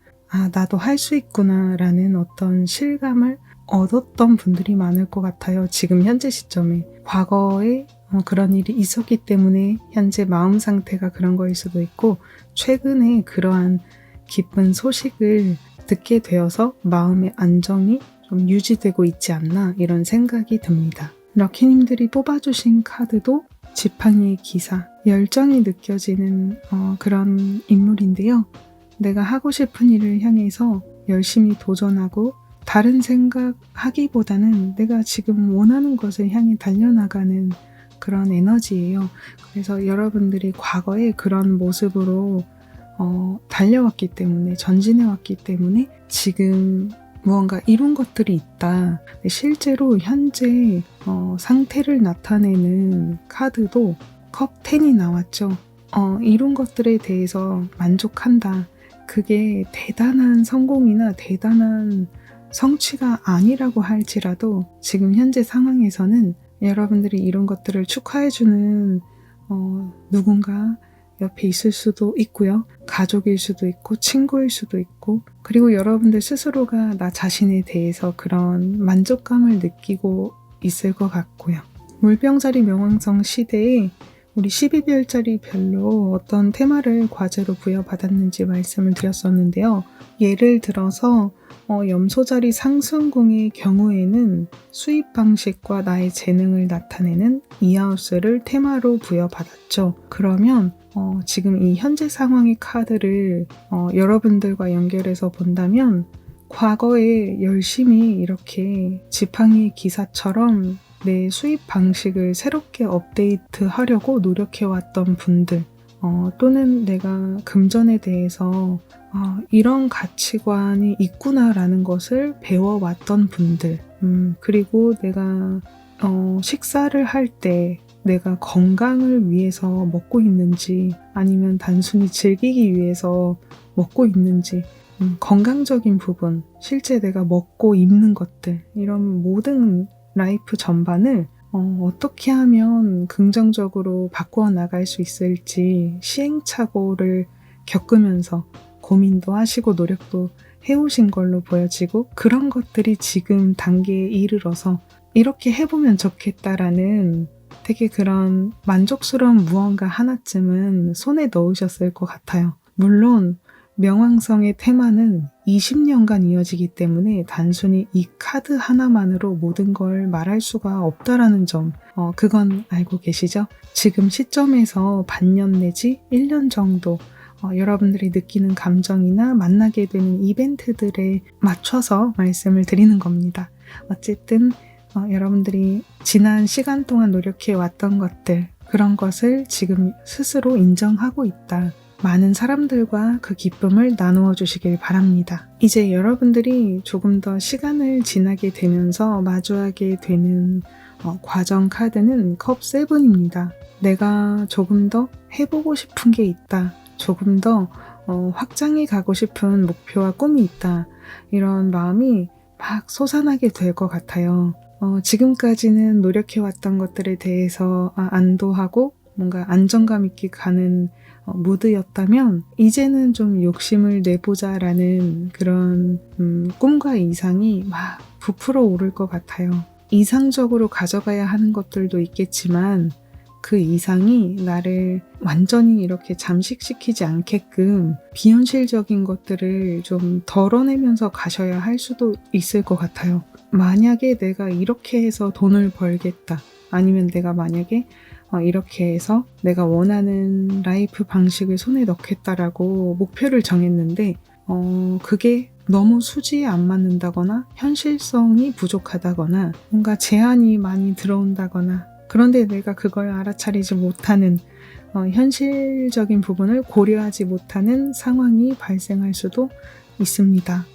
나도 할 수 있구나 라는 어떤 실감을 얻었던 분들이 많을 것 같아요. 지금 현재 시점에. 과거에 그런 일이 있었기 때문에 현재 마음 상태가 그런 거일 수도 있고 최근에 그러한 기쁜 소식을 듣게 되어서 마음의 안정이 좀 유지되고 있지 않나 이런 생각이 듭니다. 럭키님들이 뽑아주신 카드도 지팡이의 기사, 열정이 느껴지는 그런 인물인데요. 내가 하고 싶은 일을 향해서 열심히 도전하고 다른 생각하기보다는 내가 지금 원하는 것을 향해 달려나가는 그런 에너지예요. 그래서 여러분들이 과거에 그런 모습으로 달려왔기 때문에 전진해왔기 때문에 지금 무언가 이룬 것들이 있다. 실제로 현재 상태를 나타내는 카드도 컵 10이 나왔죠. 이룬 것들에 대해서 만족한다. 그게 대단한 성공이나 대단한 성취가 아니라고 할지라도 지금 현재 상황에서는 여러분들이 이런 것들을 축하해주는 누군가 옆에 있을 수도 있고요. 가족일 수도 있고 친구일 수도 있고 그리고 여러분들 스스로가 나 자신에 대해서 그런 만족감을 느끼고 있을 것 같고요. 물병자리 명왕성 시대에 우리 12별자리 별로 어떤 테마를 과제로 부여받았는지 말씀을 드렸었는데요. 예를 들어서 염소자리 상승궁의 경우에는 수입 방식과 나의 재능을 나타내는 이하우스를 테마로 부여받았죠. 그러면 지금 이 현재 상황의 카드를 여러분들과 연결해서 본다면 과거에 열심히 이렇게 지팡이 기사처럼 내 수입 방식을 새롭게 업데이트하려고 노력해왔던 분들 또는 내가 금전에 대해서 이런 가치관이 있구나라는 것을 배워왔던 분들 그리고 내가 식사를 할 때 내가 건강을 위해서 먹고 있는지 아니면 단순히 즐기기 위해서 먹고 있는지 건강적인 부분, 실제 내가 먹고 입는 것들 이런 모든 라이프 전반을 어떻게 하면 긍정적으로 바꾸어 나갈 수 있을지 시행착오를 겪으면서 고민도 하시고 노력도 해오신 걸로 보여지고 그런 것들이 지금 단계에 이르러서 이렇게 해보면 좋겠다라는 되게 그런 만족스러운 무언가 하나쯤은 손에 넣으셨을 것 같아요. 물론 명왕성의 테마는 20년간 이어지기 때문에 단순히 이 카드 하나만으로 모든 걸 말할 수가 없다라는 점, 그건 알고 계시죠? 지금 시점에서 반년 내지 1년 정도 여러분들이 느끼는 감정이나 만나게 되는 이벤트들에 맞춰서 말씀을 드리는 겁니다. 어쨌든 여러분들이 지난 시간 동안 노력해 왔던 것들, 그런 것을 지금 스스로 인정하고 있다. 많은 사람들과 그 기쁨을 나누어 주시길 바랍니다. 이제 여러분들이 조금 더 시간을 지나게 되면서 마주하게 되는 과정 카드는 컵 7입니다. 내가 조금 더 해보고 싶은 게 있다. 조금 더 확장해 가고 싶은 목표와 꿈이 있다. 이런 마음이 막 솟아나게 될 것 같아요. 지금까지는 노력해왔던 것들에 대해서 안도하고 뭔가 안정감 있게 가는 무드였다면 이제는 좀 욕심을 내보자라는 그런 꿈과 이상이 막 부풀어 오를 것 같아요. 이상적으로 가져가야 하는 것들도 있겠지만 그 이상이 나를 완전히 이렇게 잠식시키지 않게끔 비현실적인 것들을 좀 덜어내면서 가셔야 할 수도 있을 것 같아요. 만약에 내가 이렇게 해서 돈을 벌겠다. 아니면 내가 만약에 이렇게 해서 내가 원하는 라이프 방식을 손에 넣겠다라고 목표를 정했는데 그게 너무 수지에 안 맞는다거나 현실성이 부족하다거나 뭔가 제한이 많이 들어온다거나 그런데 내가 그걸 알아차리지 못하는 현실적인 부분을 고려하지 못하는 상황이 발생할 수도 있습니다.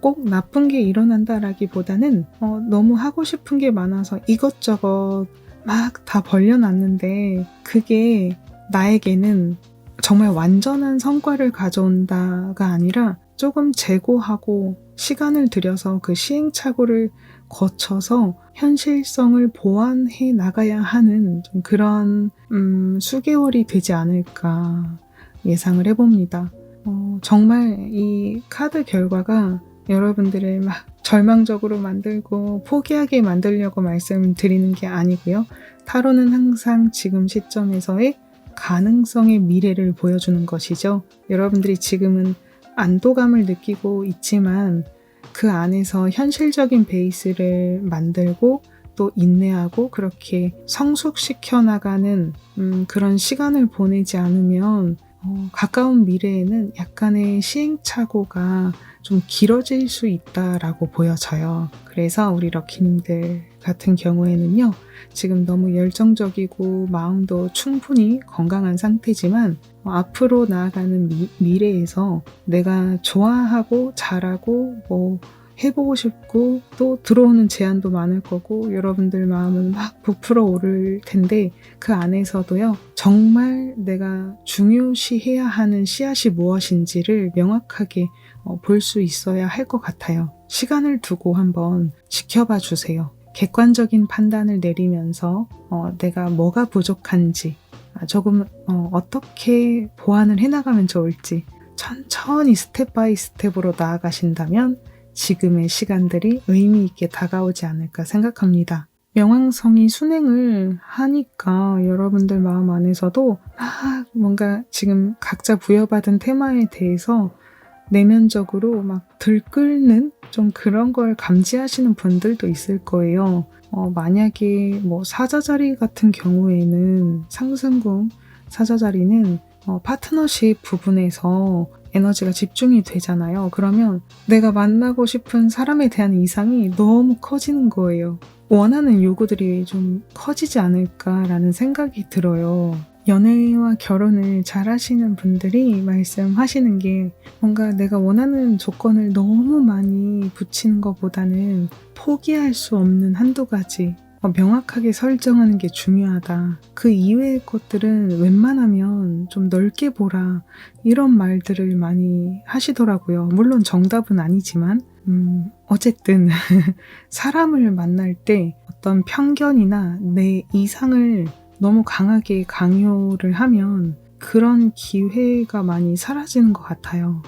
꼭 나쁜 게 일어난다라기보다는 너무 하고 싶은 게 많아서 이것저것 막 다 벌려놨는데 그게 나에게는 정말 완전한 성과를 가져온다가 아니라 조금 재고하고 시간을 들여서 그 시행착오를 거쳐서 현실성을 보완해 나가야 하는 좀 그런 수개월이 되지 않을까 예상을 해봅니다. 정말 이 카드 결과가 여러분들을 막 절망적으로 만들고 포기하게 만들려고 말씀드리는 게 아니고요. 타로는 항상 지금 시점에서의 가능성의 미래를 보여주는 것이죠. 여러분들이 지금은 안도감을 느끼고 있지만 그 안에서 현실적인 베이스를 만들고 또 인내하고 그렇게 성숙시켜 나가는 그런 시간을 보내지 않으면 가까운 미래에는 약간의 시행착오가 좀 길어질 수 있다라고 보여져요. 그래서 우리 럭키님들 같은 경우에는요. 지금 너무 열정적이고 마음도 충분히 건강한 상태지만 앞으로 나아가는 미래에서 내가 좋아하고 잘하고 뭐 해보고 싶고 또 들어오는 제안도 많을 거고 여러분들 마음은 막 부풀어 오를 텐데 그 안에서도요. 정말 내가 중요시해야 하는 씨앗이 무엇인지를 명확하게 볼 수 있어야 할 것 같아요. 시간을 두고 한번 지켜봐 주세요. 객관적인 판단을 내리면서 내가 뭐가 부족한지 조금 어떻게 보완을 해나가면 좋을지 천천히 스텝 바이 스텝으로 나아가신다면 지금의 시간들이 의미 있게 다가오지 않을까 생각합니다. 명왕성이 순행을 하니까 여러분들 마음 안에서도 뭔가 지금 각자 부여받은 테마에 대해서 내면적으로 막 들끓는 좀 그런 걸 감지하시는 분들도 있을 거예요. 만약에 뭐 사자자리 같은 경우에는 상승궁 사자자리는 파트너십 부분에서 에너지가 집중이 되잖아요. 그러면 내가 만나고 싶은 사람에 대한 이상이 너무 커지는 거예요. 원하는 요구들이 좀 커지지 않을까라는 생각이 들어요. 연애와 결혼을 잘 하시는 분들이 말씀하시는 게 뭔가 내가 원하는 조건을 너무 많이 붙이는 것보다는 포기할 수 없는 한두 가지 명확하게 설정하는 게 중요하다. 그 이외의 것들은 웬만하면 좀 넓게 보라. 이런 말들을 많이 하시더라고요. 물론 정답은 아니지만 어쨌든 사람을 만날 때 어떤 편견이나 내 이상을 너무 강하게 강요를 하면 그런 기회가 많이 사라지는 것 같아요.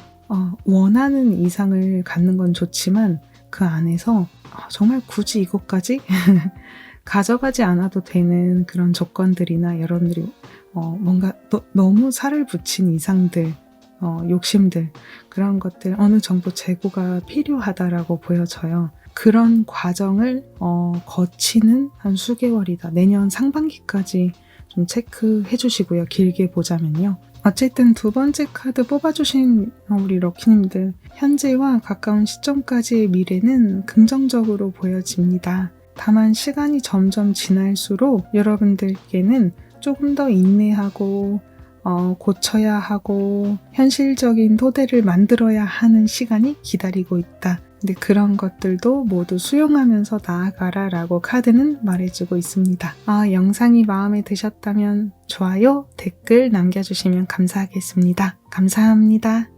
원하는 이상을 갖는 건 좋지만 그 안에서 정말 굳이 이것까지 가져가지 않아도 되는 그런 조건들이나 여러분들이 뭔가 너무 살을 붙인 이상들 욕심들, 그런 것들 어느 정도 재고가 필요하다라고 보여져요. 그런 과정을 거치는 한 수개월이다. 내년 상반기까지 좀 체크해 주시고요. 길게 보자면요. 어쨌든 두 번째 카드 뽑아주신 우리 럭키님들, 현재와 가까운 시점까지의 미래는 긍정적으로 보여집니다. 다만 시간이 점점 지날수록 여러분들께는 조금 더 인내하고 고쳐야 하고 현실적인 토대를 만들어야 하는 시간이 기다리고 있다. 근데 그런 것들도 모두 수용하면서 나아가라 라고 카드는 말해주고 있습니다. 영상이 마음에 드셨다면 좋아요, 댓글 남겨주시면 감사하겠습니다. 감사합니다.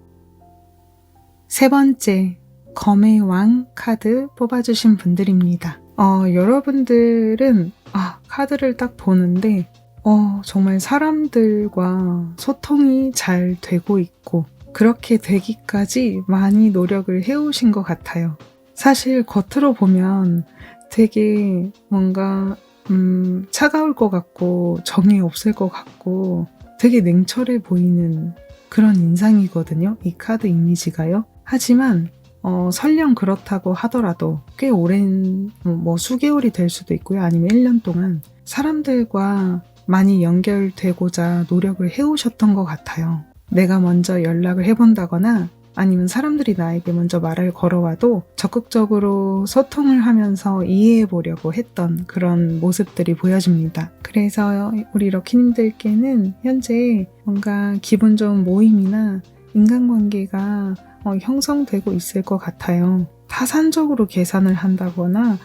세 번째, 검의 왕 카드 뽑아주신 분들입니다. 여러분들은 카드를 딱 보는데 정말 사람들과 소통이 잘 되고 있고 그렇게 되기까지 많이 노력을 해오신 것 같아요. 사실 겉으로 보면 되게 뭔가 차가울 것 같고 정이 없을 것 같고 되게 냉철해 보이는 그런 인상이거든요. 이 카드 이미지가요. 하지만 설령 그렇다고 하더라도 꽤 오랜 수개월이 될 수도 있고요. 아니면 1년 동안 사람들과 많이 연결되고자 노력을 해오셨던 것 같아요. 내가 먼저 연락을 해본다거나 아니면 사람들이 나에게 먼저 말을 걸어와도 적극적으로 소통을 하면서 이해해보려고 했던 그런 모습들이 보여집니다. 그래서 우리 럭키님들께는 현재 뭔가 기분 좋은 모임이나 인간관계가 형성되고 있을 것 같아요. 타산적으로 계산을 한다거나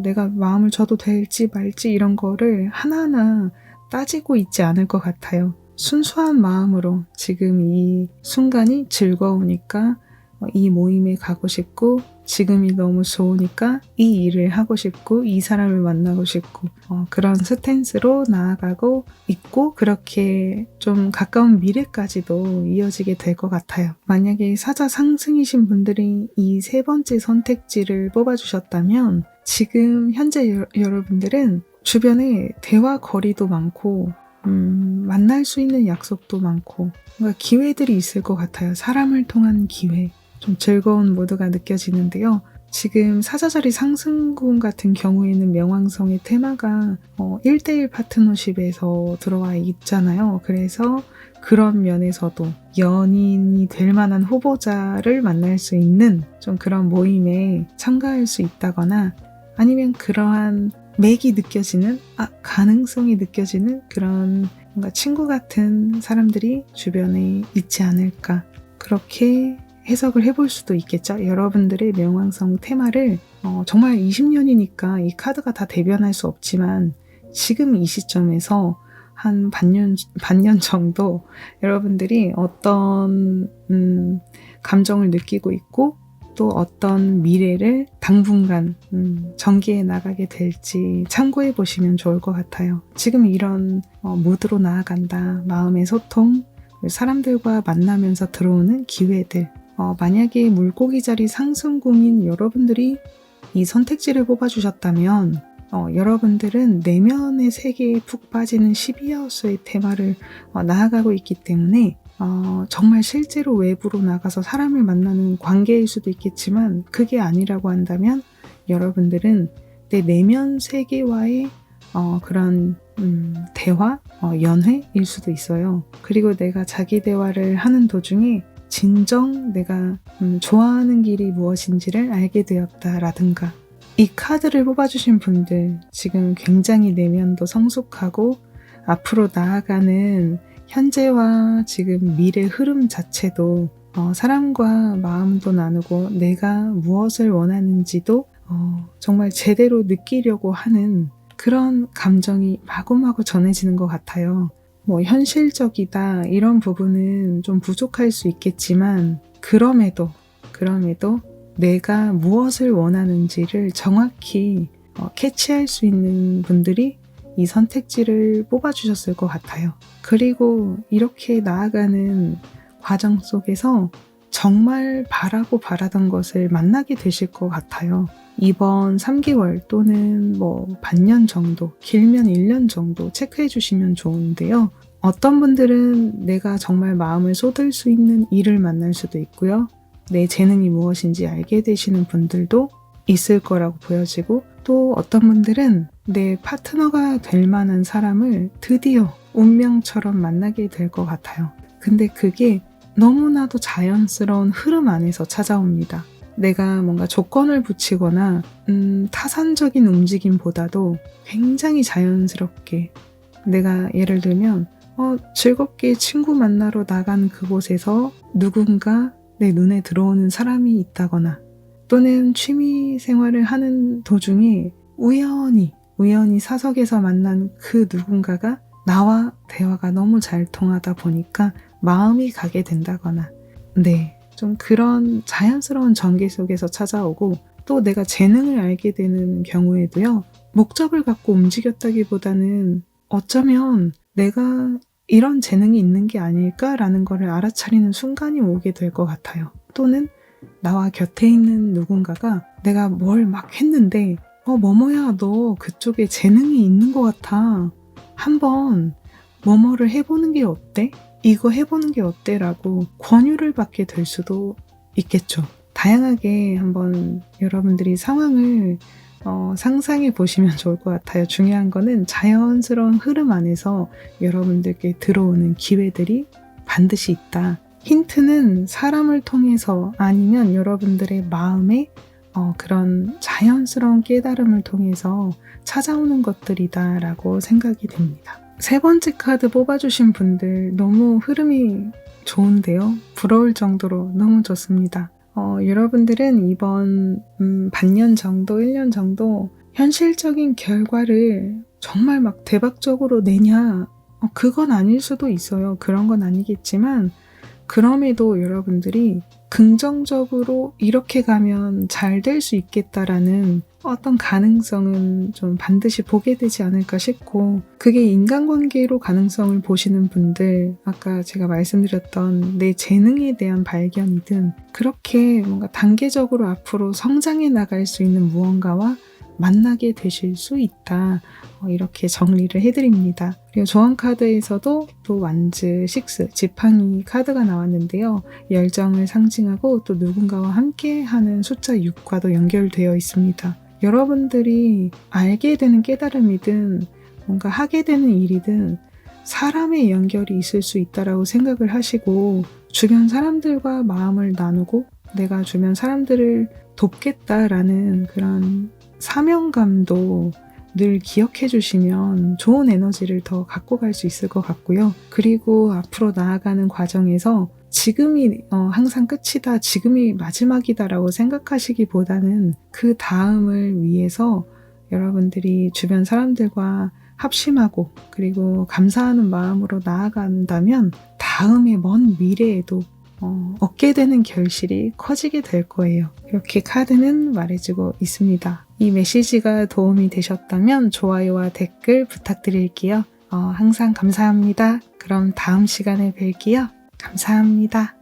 내가 마음을 줘도 될지 말지 이런 거를 하나하나 따지고 있지 않을 것 같아요. 순수한 마음으로 지금 이 순간이 즐거우니까 이 모임에 가고 싶고 지금이 너무 좋으니까 이 일을 하고 싶고 이 사람을 만나고 싶고 그런 스탠스로 나아가고 있고 그렇게 좀 가까운 미래까지도 이어지게 될 것 같아요. 만약에 사자 상승이신 분들이 이 세 번째 선택지를 뽑아주셨다면 지금 현재 여러분들은 주변에 대화 거리도 많고 만날 수 있는 약속도 많고 뭔가 기회들이 있을 것 같아요. 사람을 통한 기회, 좀 즐거운 모드가 느껴지는데요. 지금 사자자리 상승군 같은 경우에는 명왕성의 테마가 1대1 파트너십에서 들어와 있잖아요. 그래서 그런 면에서도 연인이 될 만한 후보자를 만날 수 있는 좀 그런 모임에 참가할 수 있다거나 아니면 그러한 맥이 느껴지는, 가능성이 느껴지는 그런 뭔가 친구 같은 사람들이 주변에 있지 않을까. 그렇게 해석을 해볼 수도 있겠죠. 여러분들의 명왕성 테마를 정말 20년이니까 이 카드가 다 대변할 수 없지만 지금 이 시점에서 한 반년 정도 여러분들이 어떤 감정을 느끼고 있고 또 어떤 미래를 당분간 전개해 나가게 될지 참고해 보시면 좋을 것 같아요. 지금 이런 무드로 나아간다. 마음의 소통, 사람들과 만나면서 들어오는 기회들. 만약에 물고기 자리 상승궁인 여러분들이 이 선택지를 뽑아주셨다면 여러분들은 내면의 세계에 푹 빠지는 12하우스의 테마를 나아가고 있기 때문에 정말 실제로 외부로 나가서 사람을 만나는 관계일 수도 있겠지만 그게 아니라고 한다면 여러분들은 내 내면 세계와의 그런 대화, 연회일 수도 있어요. 그리고 내가 자기 대화를 하는 도중에 진정 내가 좋아하는 길이 무엇인지를 알게 되었다라든가 이 카드를 뽑아주신 분들 지금 굉장히 내면도 성숙하고 앞으로 나아가는 현재와 지금 미래 흐름 자체도 사람과 마음도 나누고 내가 무엇을 원하는지도 정말 제대로 느끼려고 하는 그런 감정이 마구마구 전해지는 것 같아요. 현실적이다 이런 부분은 좀 부족할 수 있겠지만 그럼에도 내가 무엇을 원하는지를 정확히 캐치할 수 있는 분들이 이 선택지를 뽑아주셨을 것 같아요. 그리고 이렇게 나아가는 과정 속에서 정말 바라던 것을 만나게 되실 것 같아요. 이번 3개월 또는 반년 정도, 길면 1년 정도 체크해 주시면 좋은데요. 어떤 분들은 내가 정말 마음을 쏟을 수 있는 일을 만날 수도 있고요. 내 재능이 무엇인지 알게 되시는 분들도 있을 거라고 보여지고, 또 어떤 분들은 내 파트너가 될 만한 사람을 드디어 운명처럼 만나게 될 것 같아요. 근데 그게 너무나도 자연스러운 흐름 안에서 찾아옵니다. 내가 뭔가 조건을 붙이거나 타산적인 움직임보다도 굉장히 자연스럽게, 내가 예를 들면 즐겁게 친구 만나러 나간 그곳에서 누군가 내 눈에 들어오는 사람이 있다거나, 또는 취미 생활을 하는 도중에 우연히 사석에서 만난 그 누군가가 나와 대화가 너무 잘 통하다 보니까 마음이 가게 된다거나, 좀 그런 자연스러운 전개 속에서 찾아오고, 또 내가 재능을 알게 되는 경우에도요, 목적을 갖고 움직였다기보다는 어쩌면 내가 이런 재능이 있는 게 아닐까라는 거를 알아차리는 순간이 오게 될 것 같아요. 또는 나와 곁에 있는 누군가가 내가 뭘 막 했는데 뭐뭐야, 너 그쪽에 재능이 있는 것 같아. 한번 뭐뭐를 해보는 게 어때? 이거 해보는 게 어때? 라고 권유를 받게 될 수도 있겠죠. 다양하게 한번 여러분들이 상황을 상상해 보시면 좋을 것 같아요. 중요한 거는 자연스러운 흐름 안에서 여러분들께 들어오는 기회들이 반드시 있다. 힌트는 사람을 통해서, 아니면 여러분들의 마음에 그런 자연스러운 깨달음을 통해서 찾아오는 것들이다 라고 생각이 됩니다. 세 번째 카드 뽑아주신 분들 너무 흐름이 좋은데요. 부러울 정도로 너무 좋습니다. 여러분들은 이번 반년 정도, 1년 정도 현실적인 결과를 정말 막 대박적으로 내냐? 그건 아닐 수도 있어요. 그런 건 아니겠지만, 그럼에도 여러분들이 긍정적으로 이렇게 가면 잘 될 수 있겠다라는 어떤 가능성은 좀 반드시 보게 되지 않을까 싶고, 그게 인간관계로 가능성을 보시는 분들, 아까 제가 말씀드렸던 내 재능에 대한 발견이든, 그렇게 뭔가 단계적으로 앞으로 성장해 나갈 수 있는 무언가와 만나게 되실 수 있다. 이렇게 정리를 해드립니다. 그리고 조언 카드에서도 또 완즈 6, 지팡이 카드가 나왔는데요. 열정을 상징하고 또 누군가와 함께하는 숫자 6과도 연결되어 있습니다. 여러분들이 알게 되는 깨달음이든 뭔가 하게 되는 일이든 사람의 연결이 있을 수 있다라고 생각을 하시고, 주변 사람들과 마음을 나누고 내가 주변 사람들을 돕겠다라는 그런 사명감도 늘 기억해 주시면 좋은 에너지를 더 갖고 갈 수 있을 것 같고요. 그리고 앞으로 나아가는 과정에서 지금이 항상 끝이다, 지금이 마지막이다라고 생각하시기보다는 그 다음을 위해서 여러분들이 주변 사람들과 합심하고 그리고 감사하는 마음으로 나아간다면 다음의 먼 미래에도 얻게 되는 결실이 커지게 될 거예요. 이렇게 카드는 말해주고 있습니다. 이 메시지가 도움이 되셨다면 좋아요와 댓글 부탁드릴게요. 항상 감사합니다. 그럼 다음 시간에 뵐게요. 감사합니다.